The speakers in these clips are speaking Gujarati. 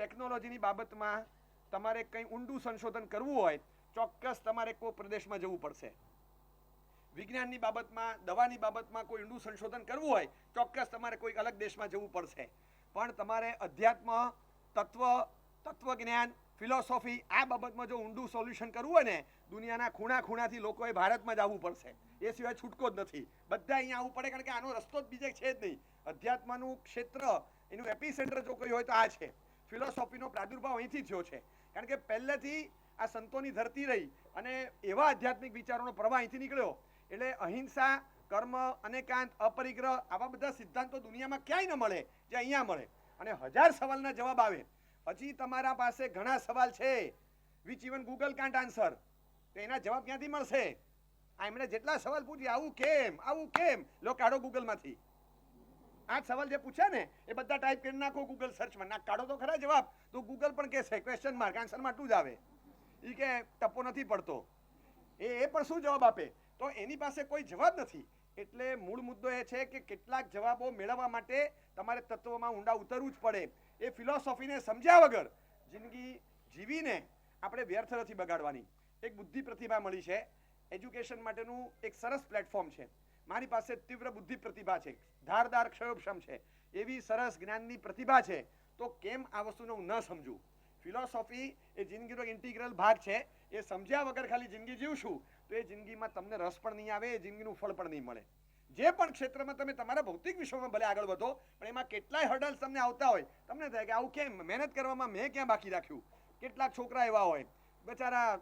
ટેકનોલોજીની બાબતમાં તમારે કંઈ ઊંડું સંશોધન કરવું હોય ચોક્કસ તમારે કોઈ પ્રદેશમાં જવું પડશે. વિજ્ઞાનની બાબતમાં, દવાની બાબતમાં કોઈ ઊંડું સંશોધન કરવું હોય ચોક્કસ તમારે કોઈ અલગ દેશમાં જવું પડશે. પણ તમારે અધ્યાત્મ, તત્વજ્ઞાન, ફિલોસોફી આ બાબતમાં જો ઊંડું સોલ્યુશન કરવું હોય ને દુનિયાના ખૂણા ખૂણાથી લોકોએ ભારતમાં જ આવવું પડશે. એ સિવાય છૂટકો જ નથી. બધા અહીંયા આવવું પડે કારણ કે આનો રસ્તો જ બીજે છે જ નહીં. અધ્યાત્મનું ક્ષેત્ર, એનું એપિસેન્ટર જો કોઈ હોય તો આ છે. ફિલોસોફીનો પ્રાદુર્ભાવ અહીંથી થયો છે કારણ કે પહેલેથી આ સંતોની ધરતી રહી અને એવા આધ્યાત્મિક વિચારોનો પ્રવાહ અહીંથી નીકળ્યો. એટલે અહિંસા, કર્મ, અનેકાંત, અપરિગ્રહ આવા બધા સિદ્ધાંતો દુનિયામાં ક્યાંય ન મળે જે અહીંયા મળે. અને 1000 સવાલના જવાબ આવે. હજી તમારા પાસે ઘણા સવાલ છે which even Google can't answer. તો એના જવાબ ક્યાંથી મળશે? એમણે જેટલા સવાલ પૂછ્યા આવું કેમ લો કાઢો ગૂગલમાંથી. આ સવાલ જે પૂછ્યા ને એ બધા ટાઈપ કરી નાખો ગૂગલ સર્ચમાં, ના કાઢો તો ખરા જવાબ. તો ગૂગલ પણ કહેશે ક્વેશ્ચન માર્ક, આન્સરમાં ટુ જ આવે. એ કે ટપ્પો નથી પડતો. એ પણ શું જવાબ આપે? તો એની પાસે કોઈ જવાબ નથી. એટલે મૂળ મુદ્દો એ છે કે કેટલાક જવાબો મેળવવા માટે તમારે તત્વમાં ઊંડા ઉતરવું જ પડે. એ ફિલોસોફીને સમજ્યા વગર જિંદગી જીવીને આપણે વ્યર્થ નથી બગાડવાની. એક બુદ્ધિ પ્રતિભા મળી છે, એજ્યુકેશન માટેનું એક સરસ પ્લેટફોર્મ છે. મારી પાસે તીવ્ર બુદ્ધિ પ્રતિભા છે, ધારદાર ક્ષયોક્ષમ છે, એવી સરસ જ્ઞાનની પ્રતિભા છે. તો કેમ આ વસ્તુને હું ન સમજું? ફિલોસોફી એ જિંદગીનો ઇન્ટિગ્રલ ભાગ છે. એ સમજ્યા વગર ખાલી જિંદગી જીવશું તો એ જિંદગીમાં તમને રસ પણ નહીં આવે, એ જિંદગીનું ફળ પણ નહીં મળે. જે પણ ક્ષેત્રમાં તમે તમારા ભૌતિક વિશ્વમાં ભલે આગળ વધો પણ એમાં કેટલાય હર્ડલ્સ તમને આવતા હોય, તમને થાય કે આવું કેમ, મહેનત કરવામાં મેં ક્યાં બાકી રાખ્યું. કેટલાક છોકરા એવા હોય બિચારા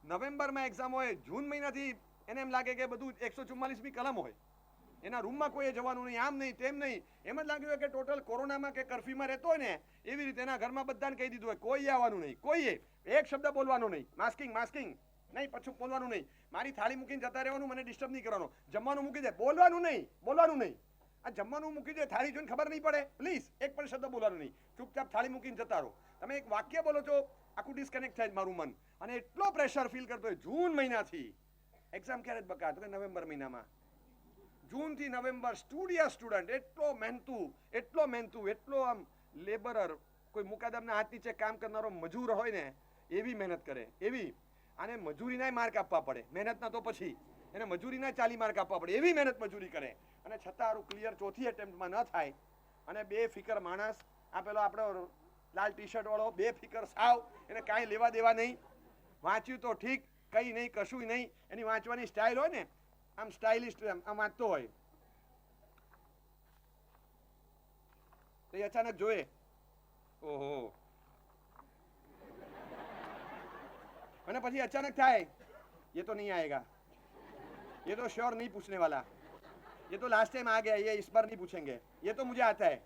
નવેમ્બરમાં એક્ઝામ હોય, જૂન મહિનાથી એને એમ લાગે કે બધું 144મી કલમ હોય, એના રૂમમાં કોઈએ જવાનું નહીં, આમ નહીં તેમ નહીં. એમ જ લાગ્યું હોય કે ટોટલ કોરોનામાં કે કર્ફ્યુમાં રહેતો હોય ને એવી રીતે એના ઘરમાં બધાને કહી દીધું હોય કોઈ આવવાનું નહીં, કોઈએ એક શબ્દ બોલવાનો નહીં, માસ્કિંગ નહીં, પછી બોલવાનું નહીં, મારી થાળી મૂકીને જતા રહેવાનું, મને ડિસ્ટર્બ નહીં કરવાનો, જમવાનું મૂકી દે, બોલવાનું નહીં. આ જમવાનું મૂકી દે, થાળી જોઈને ખબર નહીં પડે, પ્લીઝ એક પણ શબ્દ બોલવાનું નહીં, ચૂપચાપ થાળી મૂકીને જતા રહો. તમે એક વાક્ય બોલો છો આખું ડિસ્કનેક્ટ થાય મારું મન. અને એટલો પ્રેશર ફીલ કરતો હોય જૂન મહિનાથી. એક્ઝામ ક્યારે જ બકા? તો કે નવેમ્બર મહિનામાં. જૂનથી નવેમ્બર સ્ટુડન્ટ એટલો મહેનતુ, એટલો આમ લેબરર, કોઈ મુકાદમના હાથ નીચે કામ કરનારો મજૂર હોય ને એવી મહેનત કરે, એવી. આને મજૂરીના માર્ક આપવા પડે, મહેનતના તો પછી એને મજૂરીના 40 માર્ક આપવા પડે, એવી મહેનત મજૂરી કરે. અને છતાં આરું ક્લિયર ચોથી એટેમ્પ્ટમાં ન થાય. અને બેફિકર માણસ, આ પેલો આપણો લાલ ટી શર્ટ વાળો, બેફિકર સાવ, એને કાંઈ લેવા દેવા નહીં. વાંચ્યું તો ઠીક, કંઈ નહીં, કશું નહીં. એની વાંચવાની સ્ટાઇલ હોય ને આમ સ્ટાઇલિસ્ટ, આમ વાંચતો હોય તો એ અચાનક જોયે, ઓહો, અને પછી અચાનક થાય ये तो नहीं आएगा, ये तो श्योर नहीं पूछने वाला, ये तो लास्ट टाइम आ गया, ये इस बार नहीं पूछेंगे, ये तो मुझे आता है,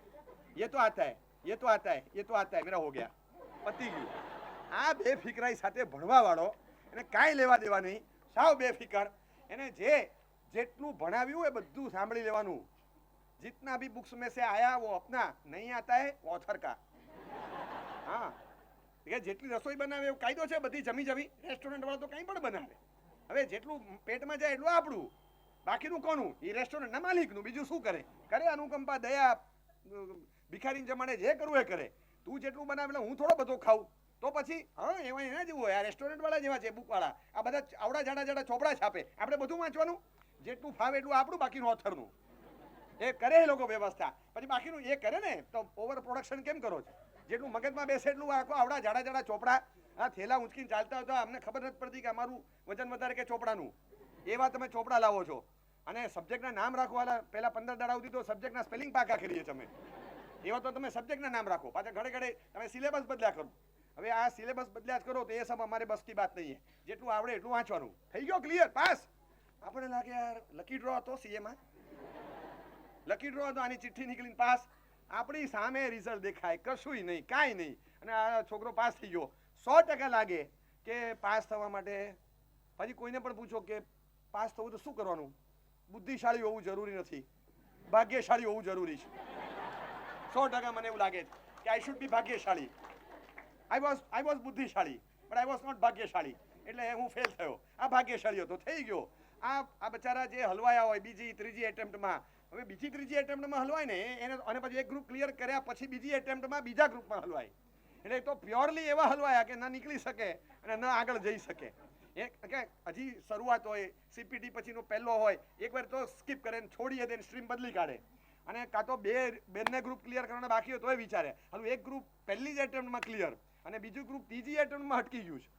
ये तो आता है, ये तो आता है, ये तो आता है, मेरा हो गया, પતી ગયું. આ બેફિકરાઈ સાથે ભણવા વાળો એને કાંઈ લેવા દેવા નહીં, સાવ બેફિકર. એને જેટલું ભણાવ્યું એ બધું સાંભળી લેવાનું. जितना भी बुक्स में से आया वो अपना, नहीं आता है ऑथर का. હા, જેટલી રસોઈ બનાવે એવું કાયદો છે, બધી જમી રેસ્ટોરન્ટ વાળા તો કંઈ પણ બનાવે. હવે જેટલું પેટમાં જાય એટલું આપણું, બાકીનું કોનું? એ રેસ્ટોરન્ટના માલિકનું. બીજું શું કરે? અનુકંપા, દયા, ભિખારીને જમાડે, જે કરવું એ કરે. તું જેટલું બનાવે હું થોડો બધો ખાઉં તો પછી? હા, એવા એના જેવું હોય. આ રેસ્ટોરન્ટ વાળા જેવા છે, બુક વાળા. આ બધા આવડા જાડા ચોપડા છાપે, આપણે બધું વાંચવાનું. જેટલું ફાવે એટલું આપણું, બાકીનું ઓથરનું. એ કરે એ લોકો વ્યવસ્થા, પછી બાકીનું એ કરે ને તો ઓવર પ્રોડક્શન કેમ કરો છો? જેટલું મગજમાં બેસે એટલું આખો આવડા જાડા ચોપડા, આ થેલા ઊંચકીને ચાલતા હોય તો અમને ખબર નથી પડતી કે અમારું વજન વધારે કે ચોપડાનું. એવા તમે ચોપડા લાવો છો. અને સબ્જેક્ટના નામ રાખવાના પહેલા 15 દાડા સુધી તો સબ્જેક્ટના સ્પેલિંગ પાકા કરીએ તમે. એવા તો તમે સબ્જેક્ટના નામ રાખો, પાછા ઘડે તમે સિલેબસ બદલ્યા કરો. હવે આ સિલેબસ બદલ્યા જ કરો તો એ સબ અમારે બસ કી બાત નહીં. જેટલું આવડે એટલું વાંચવાનું. થઈ ગયો ક્લિયર, પાસ. આપણે લાગે યાર લકી ડ્રો હતો સીએમાં, લકી ડ્રો હતો, આની ચિઠ્ઠી નીકળીને પાસ. આપણી સામે રિઝલ્ટ દેખાય, કશું નહીં, કાંઈ નહીં. અને આ છોકરો પાસ થઈ ગયો. 100% લાગે કે પાસ થવા માટે. પછી કોઈને પણ પૂછો કે પાસ થવું તો શું કરવાનું? બુદ્ધિશાળી હોવું જરૂરી નથી, ભાગ્યશાળી હોવું જરૂરી છે. 100% મને એવું લાગે છે કે આઈ શુડ બી ભાગ્યશાળી. આઈ વોઝ બુદ્ધિશાળી બટ આઈ વોઝ નોટ ભાગ્યશાળી. એટલે હું ફેલ થયો. આ ભાગ્યશાળી હતો, થઈ ગયો. આ બચારા જે હલવાયા હોય બીજી ત્રીજી એટેમ્પ્ટમાં, હવે બીજી ત્રીજી એટેમ્પ્ટમાં હલવાય ને એને, અને પછી એક ગ્રુપ ક્લિયર કર્યા પછી બીજી એટેમ્પ્ટમાં બીજા ગ્રુપમાં હલવાય. એટલે તો પ્યોરલી એવા હલવાયા કે ન નીકળી શકે અને ન આગળ જઈ શકે. કે હજી શરૂઆત હોય, સીપીટી પછીનો પહેલો હોય, એકવાર તો સ્કીપ કરે ને છોડીએ દે, સ્ટ્રીમ બદલી કાઢે. અને કાં તો બંને ગ્રુપ ક્લિયર કરવાના બાકી હોય તોય વિચારે હાલું એક ગ્રુપ પહેલી જ એટેમ્પ્ટમાં ક્લિયર અને બીજું ગ્રુપ ત્રીજી એટેમ્પ્ટમાં અટકી ગયું છે.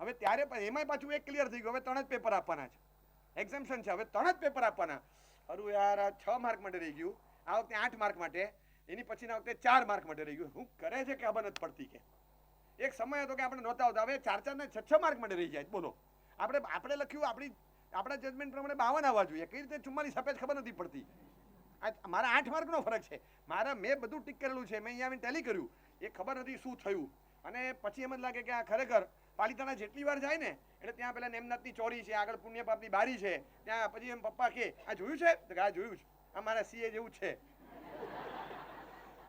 હવે ત્યારે એમાંય પાછું એક ક્લિયર થઈ ગયું, હવે 3 જ પેપર આપવાના છે, એક્ઝામ્શન છે, હવે 3 જ પેપર આપવાના. અરું યાર, આ 6 માર્ક માટે રહી ગયું, આ વખતે 8 માર્ક માટે, એની પછીના વખતે 4 માર્ક માટે રહી ગયું. શું કરે છે કે ખબર નથી પડતી. કે એક સમય હતો કે આપણે નહોતા આવતા, હવે 4 ને 6 માર્ક માટે રહી જાય. બોલો, આપણે લખ્યું આપણા જજમેન્ટ પ્રમાણે 52 આવવા જોઈએ, કઈ રીતે 44 આપે ખબર નથી પડતી. મારા 8 માર્કનો ફરક છે. મેં બધું ટીક કરેલું છે, મેં અહીંયા આવીને ટેલી કર્યું, એ ખબર નથી શું થયું. અને પછી એમ જ લાગે કે આ ખરેખર પાલિતાણા જેટલી વાર જાય ને એટલે ત્યાં પેલા નેમનાથની ચોરી છે, આગળ પુણ્યપાપની બારી છે, ત્યાં પછી એમ પપ્પા કે આ જોયું છે, તો આ જોયું છે, આ મારા સીએ જેવું છે.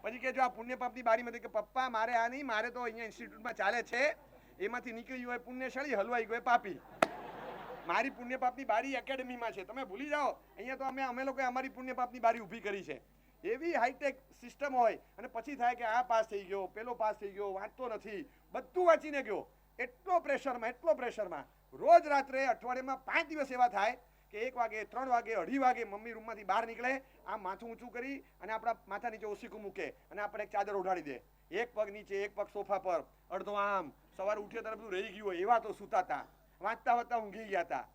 પછી કે જો આ પુણ્યપાપની બારીમાંથી કે પપ્પા મારે આ નહીં, મારે તો અહીંયા ઇન્સ્ટિટ્યૂટમાં ચાલે છે, એમાંથી નીકળી હોય પુણ્યશાળી, હલવાઈ ગયો પાપી. મારી પુણ્યપાપની બારી એકેડમીમાં છે, તમે ભૂલી જાઓ. અહીંયા તો અમે લોકોએ અમારી પુણ્યપાપની બારી ઊભી કરી છે. એવી હાઈટેક સિસ્ટમ હોય અને પછી થાય કે આ પાસ થઈ ગયો, પેલો પાસ થઈ ગયો, વાંચતો નથી, બધું વાંચીને ગયો. એટલો પ્રેશરમાં રોજ રાત્રે અઠવાડિયામાં 5 દિવસ એવા થાય કે 1 વાગે, 3 વાગે, 2:30 વાગે મમ્મી રૂમમાંથી બહાર નીકળે, આમ માથું ઊંચું કરી અને આપણા માથા નીચે ઓસીકું મૂકે અને આપણે એક ચાદર ઓઢાડી દે, એક પગ નીચે, એક પગ સોફા પર, અડધો આમ. સવારે ઉઠ્યો ત્યારે બધું રહી ગયું હોય એવા તો સૂતા હતા, વાંચતા ઊંઘી ગયા હતા.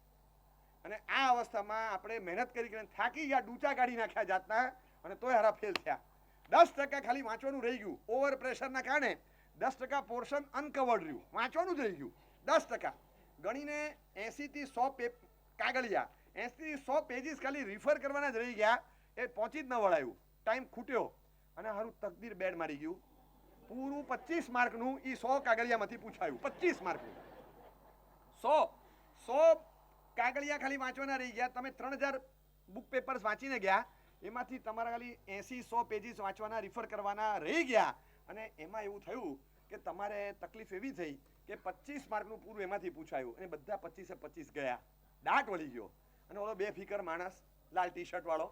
અને આ અવસ્થામાં આપણે મહેનત કરીને થાકી ગયા, ડૂચા કાઢી નાખ્યા જાતના, અને તોય હારા ફેલ થયા. 10% ખાલી વાંચવાનું રહી ગયું. ઓવર પ્રેશરના કારણે 10% પોર્શન અનકવર્ડ રહ્યું, વાંચવાનું જ રહી ગયું. 10% ગણીને 80 થી 100 કાગળિયા, 80 થી 100 પેજીસ ખાલી રિફર કરવાના જ રહી ગયા. એ પહોંચી જ ન વળાયું, ટાઈમ ખૂટ્યો અને હારું તકદીર બેડ મારી ગયું. પૂરું 25 માર્કનું એ 100 કાગળિયામાંથી પૂછાયું. 25 માર્કનું 100 કાગળિયા ખાલી વાંચવાના રહી ગયા. તમે 3000 બુક પેપર્સ વાંચીને ગયા, એમાંથી તમારા ખાલી 80-100 પેજીસ વાંચવાના, રિફર કરવાના રહી ગયા. અને એમાં એવું થયું કે તમારે તકલીફ એવી થઈ કે 25 માર્કનું પૂરું એમાંથી પૂછાયું અને બધા 25 ગયા. દાટ વળી ગયો. અને ઓલો બેફિકર માણસ, લાલ ટી શર્ટ વાળો,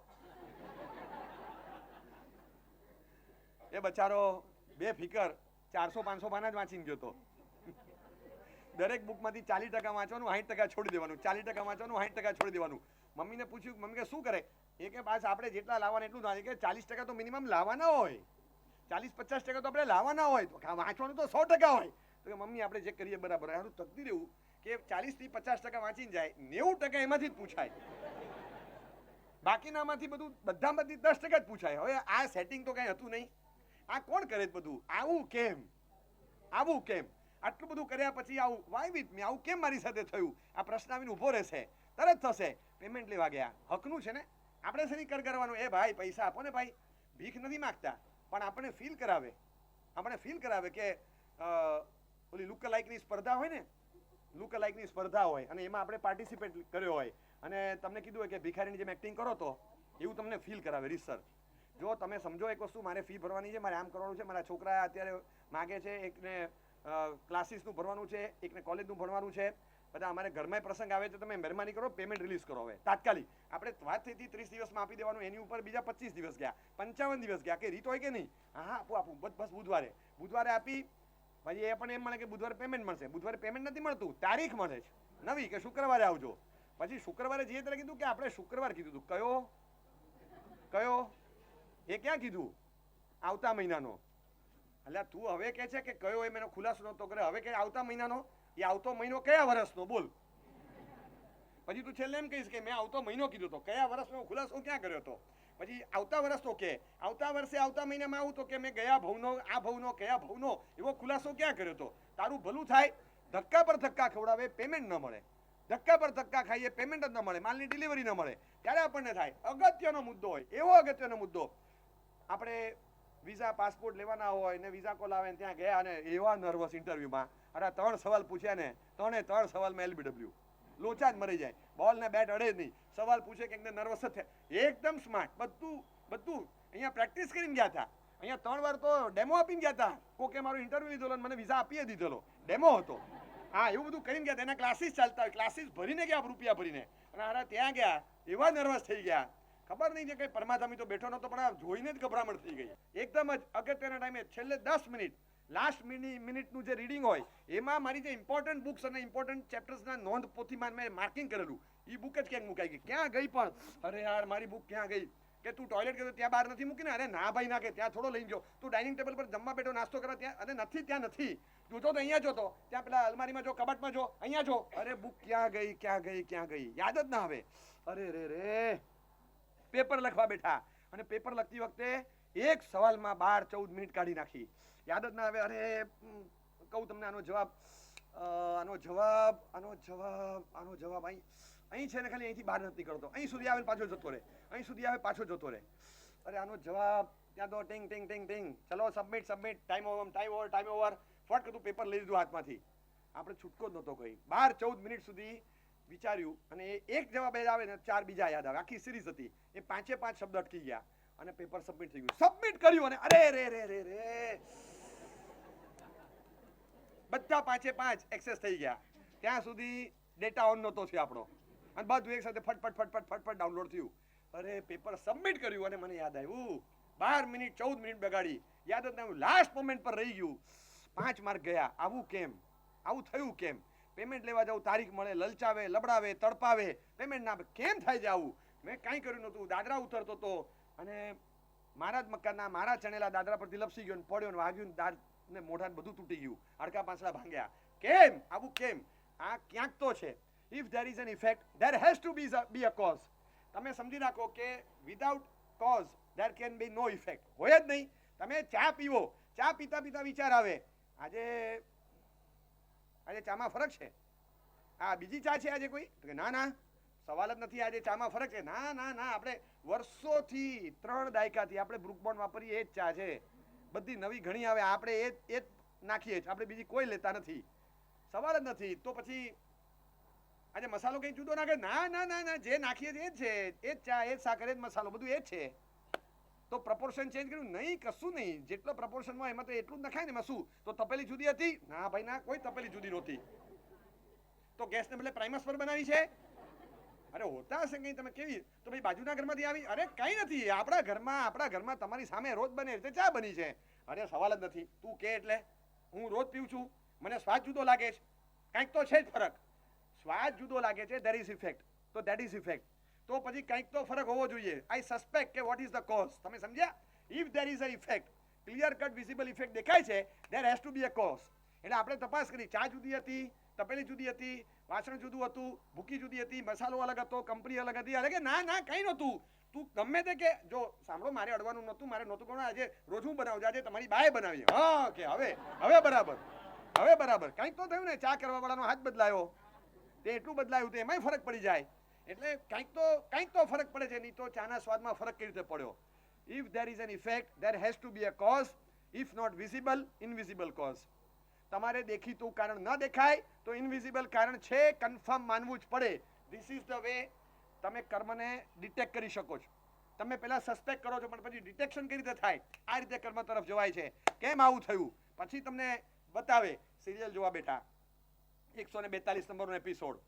એ બચારો બેફિકર 400-500 પાના જ વાંચીને ગયો હતો. દરેક બુકમાંથી 40% વાંચવાનું, 60% છોડી દેવાનું, 40% વાંચવાનું, 60% છોડી દેવાનું. મમ્મીને પૂછ્યું, મમ્મી કે શું કરે? એ કે પાછા આપણે જેટલા લાવવાના એટલું થાય કે 40% તો મિનિમમ લાવવાના હોય, 40-50% તો આપણે લાવવાના હોય, તો વાંચવાનું તો 100% હોય. તો કે મમ્મી આપણે જે કરીએ બરાબર. આનું તકદીર એવું કે 40 થી 50% વાંચીને જાય, 90% એમાંથી જ પૂછાય, બાકીનામાંથી બધામાંથી 10% જ પૂછાય. હવે આ સેટિંગ તો કઈ હતું નહીં. આ કોણ કરે બધું? આવું કેમ? આટલું બધું કર્યા પછી આવું વાય વિથ મી, આવું કેમ મારી સાથે થયું? આ પ્રશ્ન આવીને ઊભો રહેશે, તરત થશે. પેમેન્ટ લેવા ગયા, હકનું છે ને, આપણે શેની કરવાનું? એ ભાઈ પૈસા આપો ને ભાઈ, ભીખ નથી માગતા, પણ આપણે ફીલ કરાવે કે ઓલી લુક લાઇકની સ્પર્ધા હોય ને, લુક લાઇકની સ્પર્ધા હોય અને એમાં આપણે પાર્ટિસિપેટ કર્યો હોય અને તમને કીધું હોય કે ભિખારીની જેમ એક્ટિંગ કરો તો એવું તમને ફીલ કરાવે રિસર્ચ. જો તમે સમજો એક વસ્તુ, મારે ફી ભરવાની છે, મારે આમ કરવાનું છે, મારા છોકરા અત્યારે માગે છે, એકને ક્લાસીસનું ભરવાનું છે, એકને કોલેજનું ભણવાનું છે, બધા અમારે ઘરમાં પ્રસંગ આવે છે, તમે મહેરબાની કરો, પેમેન્ટ રિલીઝ કરો. હવે તાત્કાલિક આપણે વાત થઈ હતી 30 દિવસમાં આપી દેવાનું, એની ઉપર બીજા 25 દિવસ ગયા, 55 દિવસ ગયા. કે રીત હોય કે નહીં? હા આપું બસ બુધવારે આપી. પછી એ પણ એમ મળે કે બુધવારે પેમેન્ટ મળશે. બુધવારે પેમેન્ટ નથી મળતું, તારીખ મળે છે નવી કે શુક્રવારે આવજો. પછી શુક્રવારે જઈએ ત્યારે કીધું કે આપણે શુક્રવાર કીધું હતું. કયો? એ ક્યાં કીધું? આવતા મહિનાનો. એટલે તું હવે કે છે કે કયો એમ એનો ખુલાસો નહોતો કરે, હવે કે આવતા મહિનાનો. એ આવતો મહિનો કયા વર્ષનો બોલ? પછી તું છેલ્લે એમ કહીશ કે મેં આવતો મહિનો કીધું તો કયા વર્ષનો ખુલાસો ક્યાં કર્યો હતો? પછી આવતા વર્ષ તો કે આવતા વર્ષે આવતા મહિનામાં આવું તો કે મેં ગયા ભવનો, આ ભવનો, કયા ભવનો, એવો ખુલાસો ક્યાં કર્યો હતો? તારું ભલું થાય, ધક્કા પર ધક્કા ખવડાવે, પેમેન્ટ ન મળે, ધક્કા પર ધક્કા ખાઈએ, પેમેન્ટ જ ન મળે, માલની ડિલિવરી ન મળે, ત્યારે આપણને થાય. અગત્યનો મુદ્દો હોય, એવો અગત્યનો મુદ્દો, આપણે વિઝા પાસપોર્ટ લેવાના હોય ને વિઝા કોલ આવે ત્યાં ગયા અને એવા નર્વસ ઇન્ટરવ્યુમાં, અરે 3 સવાલ પૂછ્યા ને 3 સવાલમાં LBW લોચા જ મરી જાય. બોલ ને બેટ અડે જ નહીં. સવાલ પૂછે કે નર્વસ જ થાય, એકદમ સ્માર્ટ, બધું અહીંયા પ્રેક્ટિસ કરીને ગયા હતા. અહીંયા 3 વાર તો ડેમો આપીને ગયા હતા. કોકે મારો ઇન્ટરવ્યુ લીધેલો મને વિઝા આપી દીધેલો, ડેમો હતો. હા, એવું બધું કરીને ગયા. એના ક્લાસીસ ચાલતા હોય, ક્લાસીસ ભરીને ગયા, રૂપિયા ભરીને, અને અરે ત્યાં ગયા એવા નર્વસ થઈ ગયા, ખબર નહીં કે કઈ પરમાધામી તો બેઠો નતો, પણ જોઈને જ ગભરામણ થઈ ગઈ. એકદમ જ અગત્યના ટાઈમે છેલ્લે 10 મિનિટ લાસ્ટ મિનિટનું જે રીડિંગ હોય એમાં મારી જે ઇમ્પોર્ટન્ટ બુક્સ અને ઇમ્પોર્ટન્ટ ચેપ્ટર્સના નોંધ પોથીમાં મેં માર્કિંગ કરેલું એ બુક જ ક્યાંક મુકાઈ ગઈ. ક્યાં ગઈ પણ? અરે યાર મારી બુક ક્યાં ગઈ? કે તું ટોયલેટ ગયો ત્યાં બહાર નથી મૂકીને? અરે ના ભાઈ ના, કે ત્યાં થોડો લઈ ગયો. તું ડાઇનિંગ ટેબલ પર જમવા બેઠો નાસ્તો કરવા ત્યાં? અરે નથી, ત્યાં નથી. જોતો તો અહીંયા જોતો, ત્યાં પેલા અલમારીમાં જો, કબાટમાં જો, અહીંયા જો. અરે બુક ક્યાં ગઈ, ક્યાં ગઈ, ક્યાં ગઈ? યાદ જ ના આવે. અરે રે પેપર લખવા બેઠા અને પેપર લખતી વખતે એક સવાલમાં 12-14 મિનિટ કાઢી નાખી. યાદ જ ના આવે. અરે કહું તમને આનો જવાબ અહીં છે ને, ખાલી અહીંથી બહાર નથી કરતો. અહીં સુધી આવે પાછો જતો રહે, અહીં સુધી આવે પાછો જતો રહે. અરે આનો જવાબ ત્યાં તો ટિંગ ટિંગ ટિંગ ટિંગ. ચલો સબમિટ, ટાઈમ ઓવર. ફટ કરું પેપર લઈ લીધું હાથમાંથી. આપણે છૂટકો જ નહોતો કોઈ. 12-14 મિનિટ સુધી વિચાર્યું અને એક જવાબ આવે ને 4 બીજા યાદ આવે. આખી સિરીઝ હતી. એ 5 શબ્દ અટકી ગયા અને પેપર સબમિટ થઈ ગયું. સબમિટ કર્યું અને અરે રે બધા 5 એક્સેસ થઈ ગયા. ત્યાં સુધી ડેટા ઓન નહોતો થયો આપણો અને બધું એક સાથે ફટફટ ડાઉનલોડ થયું. અરે પેપર સબમિટ કર્યું અને મને યાદ આવ્યું 12 મિનિટ 14 મિનિટ બગાડી. યાદ જ ના, લાસ્ટ મોમેન્ટ પર રહી ગયું. 5 માર્ક ગયા. આવું કેમ? આવું થયું કેમ? પેમેન્ટ લેવા જાવ, તારીખ મળે, લલચાવે, લબડાવે, તડપાવે, પેમેન્ટ ના કેમ થાય છે આવું? મેં કાંઈ કર્યું નહોતું. દાદરા ઉતરતો હતો અને મારા જ મકાનના મારા ચણેલા દાદરા પરથી લપસી ગયો, પડ્યો ને વાગ્યું, દાંત ને મોઢા બધું તૂટી ગયું, હાડકા પાંસળા ભાંગ્યા. કેમ? આવું કેમ? આ ક્યાંક તો છે. If there is an effect there has to be a cause. તમે સમજી રાખો કે without cause there can be no effect. હોય જ નહીં. તમે ચા પીવો, ચા પીતા પીતા વિચાર આવે આજે ચામાં ફરક છે, આ બીજી ચા છે આજે કોઈ? તો કે ના સવાલ જ નથી, આજે ચામાં ફરક છે. ના આપણે વર્ષોથી 3 દાયકાથી આપણે બ્રુકબોન્ડ વાપરીએ એ જ ચા છે. બધી નવી ઘણી આવે આપણે એ જ નાખીએ છીએ, આપણે બીજી કોઈ લેતા નથી. સવાલ જ નથી. તો પછી આજે મસાલો કંઈ જુદો નાખે? ના જે નાખીએ છીએ એ જ છે, એ જ ચા, એ જ સાકર, એ જ મસાલો, બધું એ જ છે. તો પ્રપોર્શન ચેન્જ કર્યું? નહીં, કશું નહીં. જેટલો પ્રપોર્શનમાં એમાં તો એટલું જ નખાય ને. એમાં શું? તો તપેલી જુદી હતી? ના ભાઈ ના, કોઈ તપેલી જુદી નહોતી. તો ગેસને બદલે પ્રાઇમસ પર બનાવી છે? અરે હોતા હશે કંઈ. તમે કેવી? તો ભાઈ બાજુના ઘરમાંથી આવી? અરે કંઈ નથી, આપણા ઘરમાં તમારી સામે રોજ બને રીતે ચા બની છે. અરે સવાલ જ નથી. તું કે એટલે હું રોજ પીઉં છું, મને સ્વાદ જુદો લાગે છે. કંઈક તો છે જ ફરક. સ્વાદ જુદો લાગે છે, ધેર ઇઝ ઇફેક્ટ. તો ધેટ ઇઝ ઇફેક્ટ. તો પછી કંઈક તો ફરક હોવો જોઈએ. આઈ સસ્પેક્ટ કે વોટ ઇઝ ધ કોઝ. તમે સમજ્યા? If there is a effect, clear cut visible effect દેખાય છે, there has to be a cause. એટલે આપણે તપાસ કરી. ચા જુદી હતી, તપેલી જુદી હતી, વાસણ જુદું હતું, ભૂકી જુદી હતી, મસાલો અલગ હતો, કંપની અલગ હતી. અરે કે ના કંઈ નહોતું. તું ગમે તે કે જો સાંભળો, મારે અડવાનું નહોતું, મારે નહોતું કોણ. આજે રોજ હું બનાવું, આજે તમારી બાએ બનાવી. હા કે હવે બરાબર કંઈક તો થયું ને. ચા કરવા વાળાનો હાથ બદલાયો, તે એટલું બદલાયું તો એમાંય ફરક પડી જાય. એટલે કંઈક તો ફરક પડે છે. નહીં તો ચાના સ્વાદમાં ફરક કેવી રીતે પડ્યો? If there is an effect there has to be a cause. If not visible, invisible cause. તમારે દેખીતું કારણ ન દેખાય તો ઇનવિઝિબલ કારણ છે, કન્ફર્મ માનવું જ પડે. ધીસ ઇઝ ધ વે તમે કર્મને ડિટેક્ટ કરી શકો છો. તમે પહેલા સસ્પેક્ટ કરો છો, પણ પછી ડિટેક્શન કઈ રીતે થાય? આ રીતે કર્મ તરફ જવાય છે. કેમ આવું થયું? પછી તમને બતાવે. સિરિયલ જોવા બેઠા, 142 નંબરનો એપિસોડ,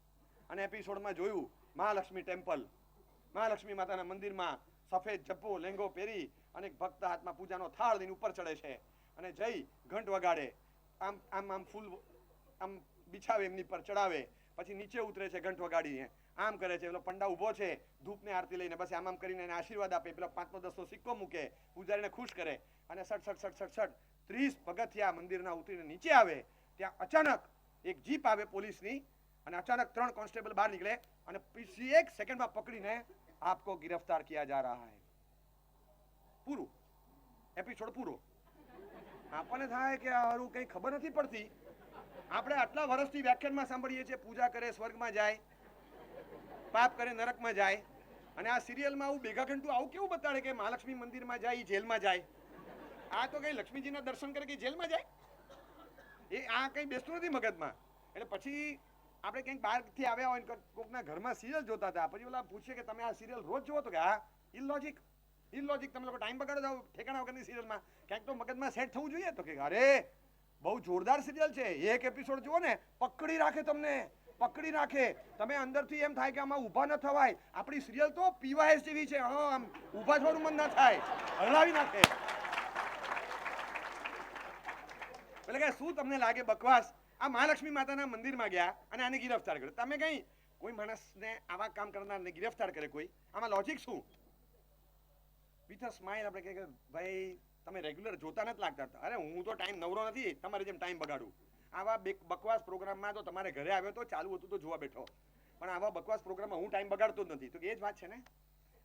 અને એપિસોડમાં જોયું મહાલક્ષ્મી ટેમ્પલ, મહાલક્ષ્મી માતાના મંદિરમાં સફેદ જબ્બો લેંગો પહેરી અને ભક્ત હાથમાં પૂજાનો થાળ લઈને ઉપર ચડે છે અને જઈ ઘંટ વગાડે, આમ ફૂલ આમ બિછાવે, એમની પર ચડાવે, પછી નીચે ઉતરે છે ઘંટ વગાડીને, આમ કરે છે. પેલો પંડા ઊભો છે ધૂપને આરતી લઈને, બસ આમ કરીને એને આશીર્વાદ આપે. પેલો 5-10 સિક્કો મૂકે, પૂજારીને ખુશ કરે અને સટ 30 પગથિયા મંદિરના ઉતરીને નીચે આવે. ત્યાં અચાનક એક જીપ આવે પોલીસની અને અચાનક 3 કોન્સ્ટેબલ બહાર નીકળે અને પછી 1 સેકન્ડમાં પકડીને આપકો गिरफ्तार किया जा रहा है. પૂરું એપિસોડ પૂરો. આપણને થાય કે હારું કંઈ ખબર નથી પડતી. આપણે આટલા વર્ષથી વ્યાખ્યાનમાં સાંભળીએ છીએ પૂજા કરે સ્વર્ગમાં જાય, પાપ કરે નરકમાં જાય, અને આ સિરિયલમાં આવું ભેગા ઘંટું આવું કેવું બતાડે કે મહાલક્ષ્મી મંદિરમાં જાય જેલમાં જાય. આ તો કઈ લક્ષ્મીજીના દર્શન કરે કે જેલમાં જાય? એ આ કંઈ બેસતું નથી મગજમાં. એટલે પછી આપણે કંઈક બહારથી આવ્યા હોય, કોકના ઘરમાં સિરિયલ જોતા હતા, પછી ઓલા પૂછીએ કે તમે આ સિરિયલ રોજ જોવો? તો કે હા. ઇલોજિક તમે લોકો ટાઈમ બગાડો જાઓ ઠેકાણા વગરની સિરિયલમાં. ક્યાંક તો મગજમાં સેટ થવું જોઈએ. તો કે અરે બહુ જોરદાર સિરિયલ છે, એક એપિસોડ જુઓ ને પકડી રાખે, તમને પકડી રાખે. તમે અંદરથી એમ થાય કે આમાં ઊભા ન થવાય. આપણી સિરિયલ તો પીવાયસ જેવી છે. હા, આમ ઊભા થવાનું મન ના થાય, હલાવી નાખે. એટલે કે શું તમને લાગે બકવાસ? આ મહાલક્ષ્મી માતાના મંદિરમાં ગયા અને આને ગિરફ્તાર કર્યો. તમે કઈ કોઈ માણસને આવા કામ કરનારને ગિરફ્તાર કરે કોઈ? આમાં લોજિક શું? વિથ અ સ્માઇલ આપણે કહે કે ભાઈ તમે રેગ્યુલર જોતા નથી લાગતા. અરે હું તો ટાઈમ નવરો નથી તમારે જેમ ટાઈમ બગાડું. આવા બકવાસ પ્રોગ્રામમાં તો તમારે ઘરે આવ્યો તો ચાલુ હતું તો જોવા બેઠો, પણ આવા બકવાસ પ્રોગ્રામમાં હું ટાઈમ બગાડતો જ નથી. તો એ જ વાત છે ને,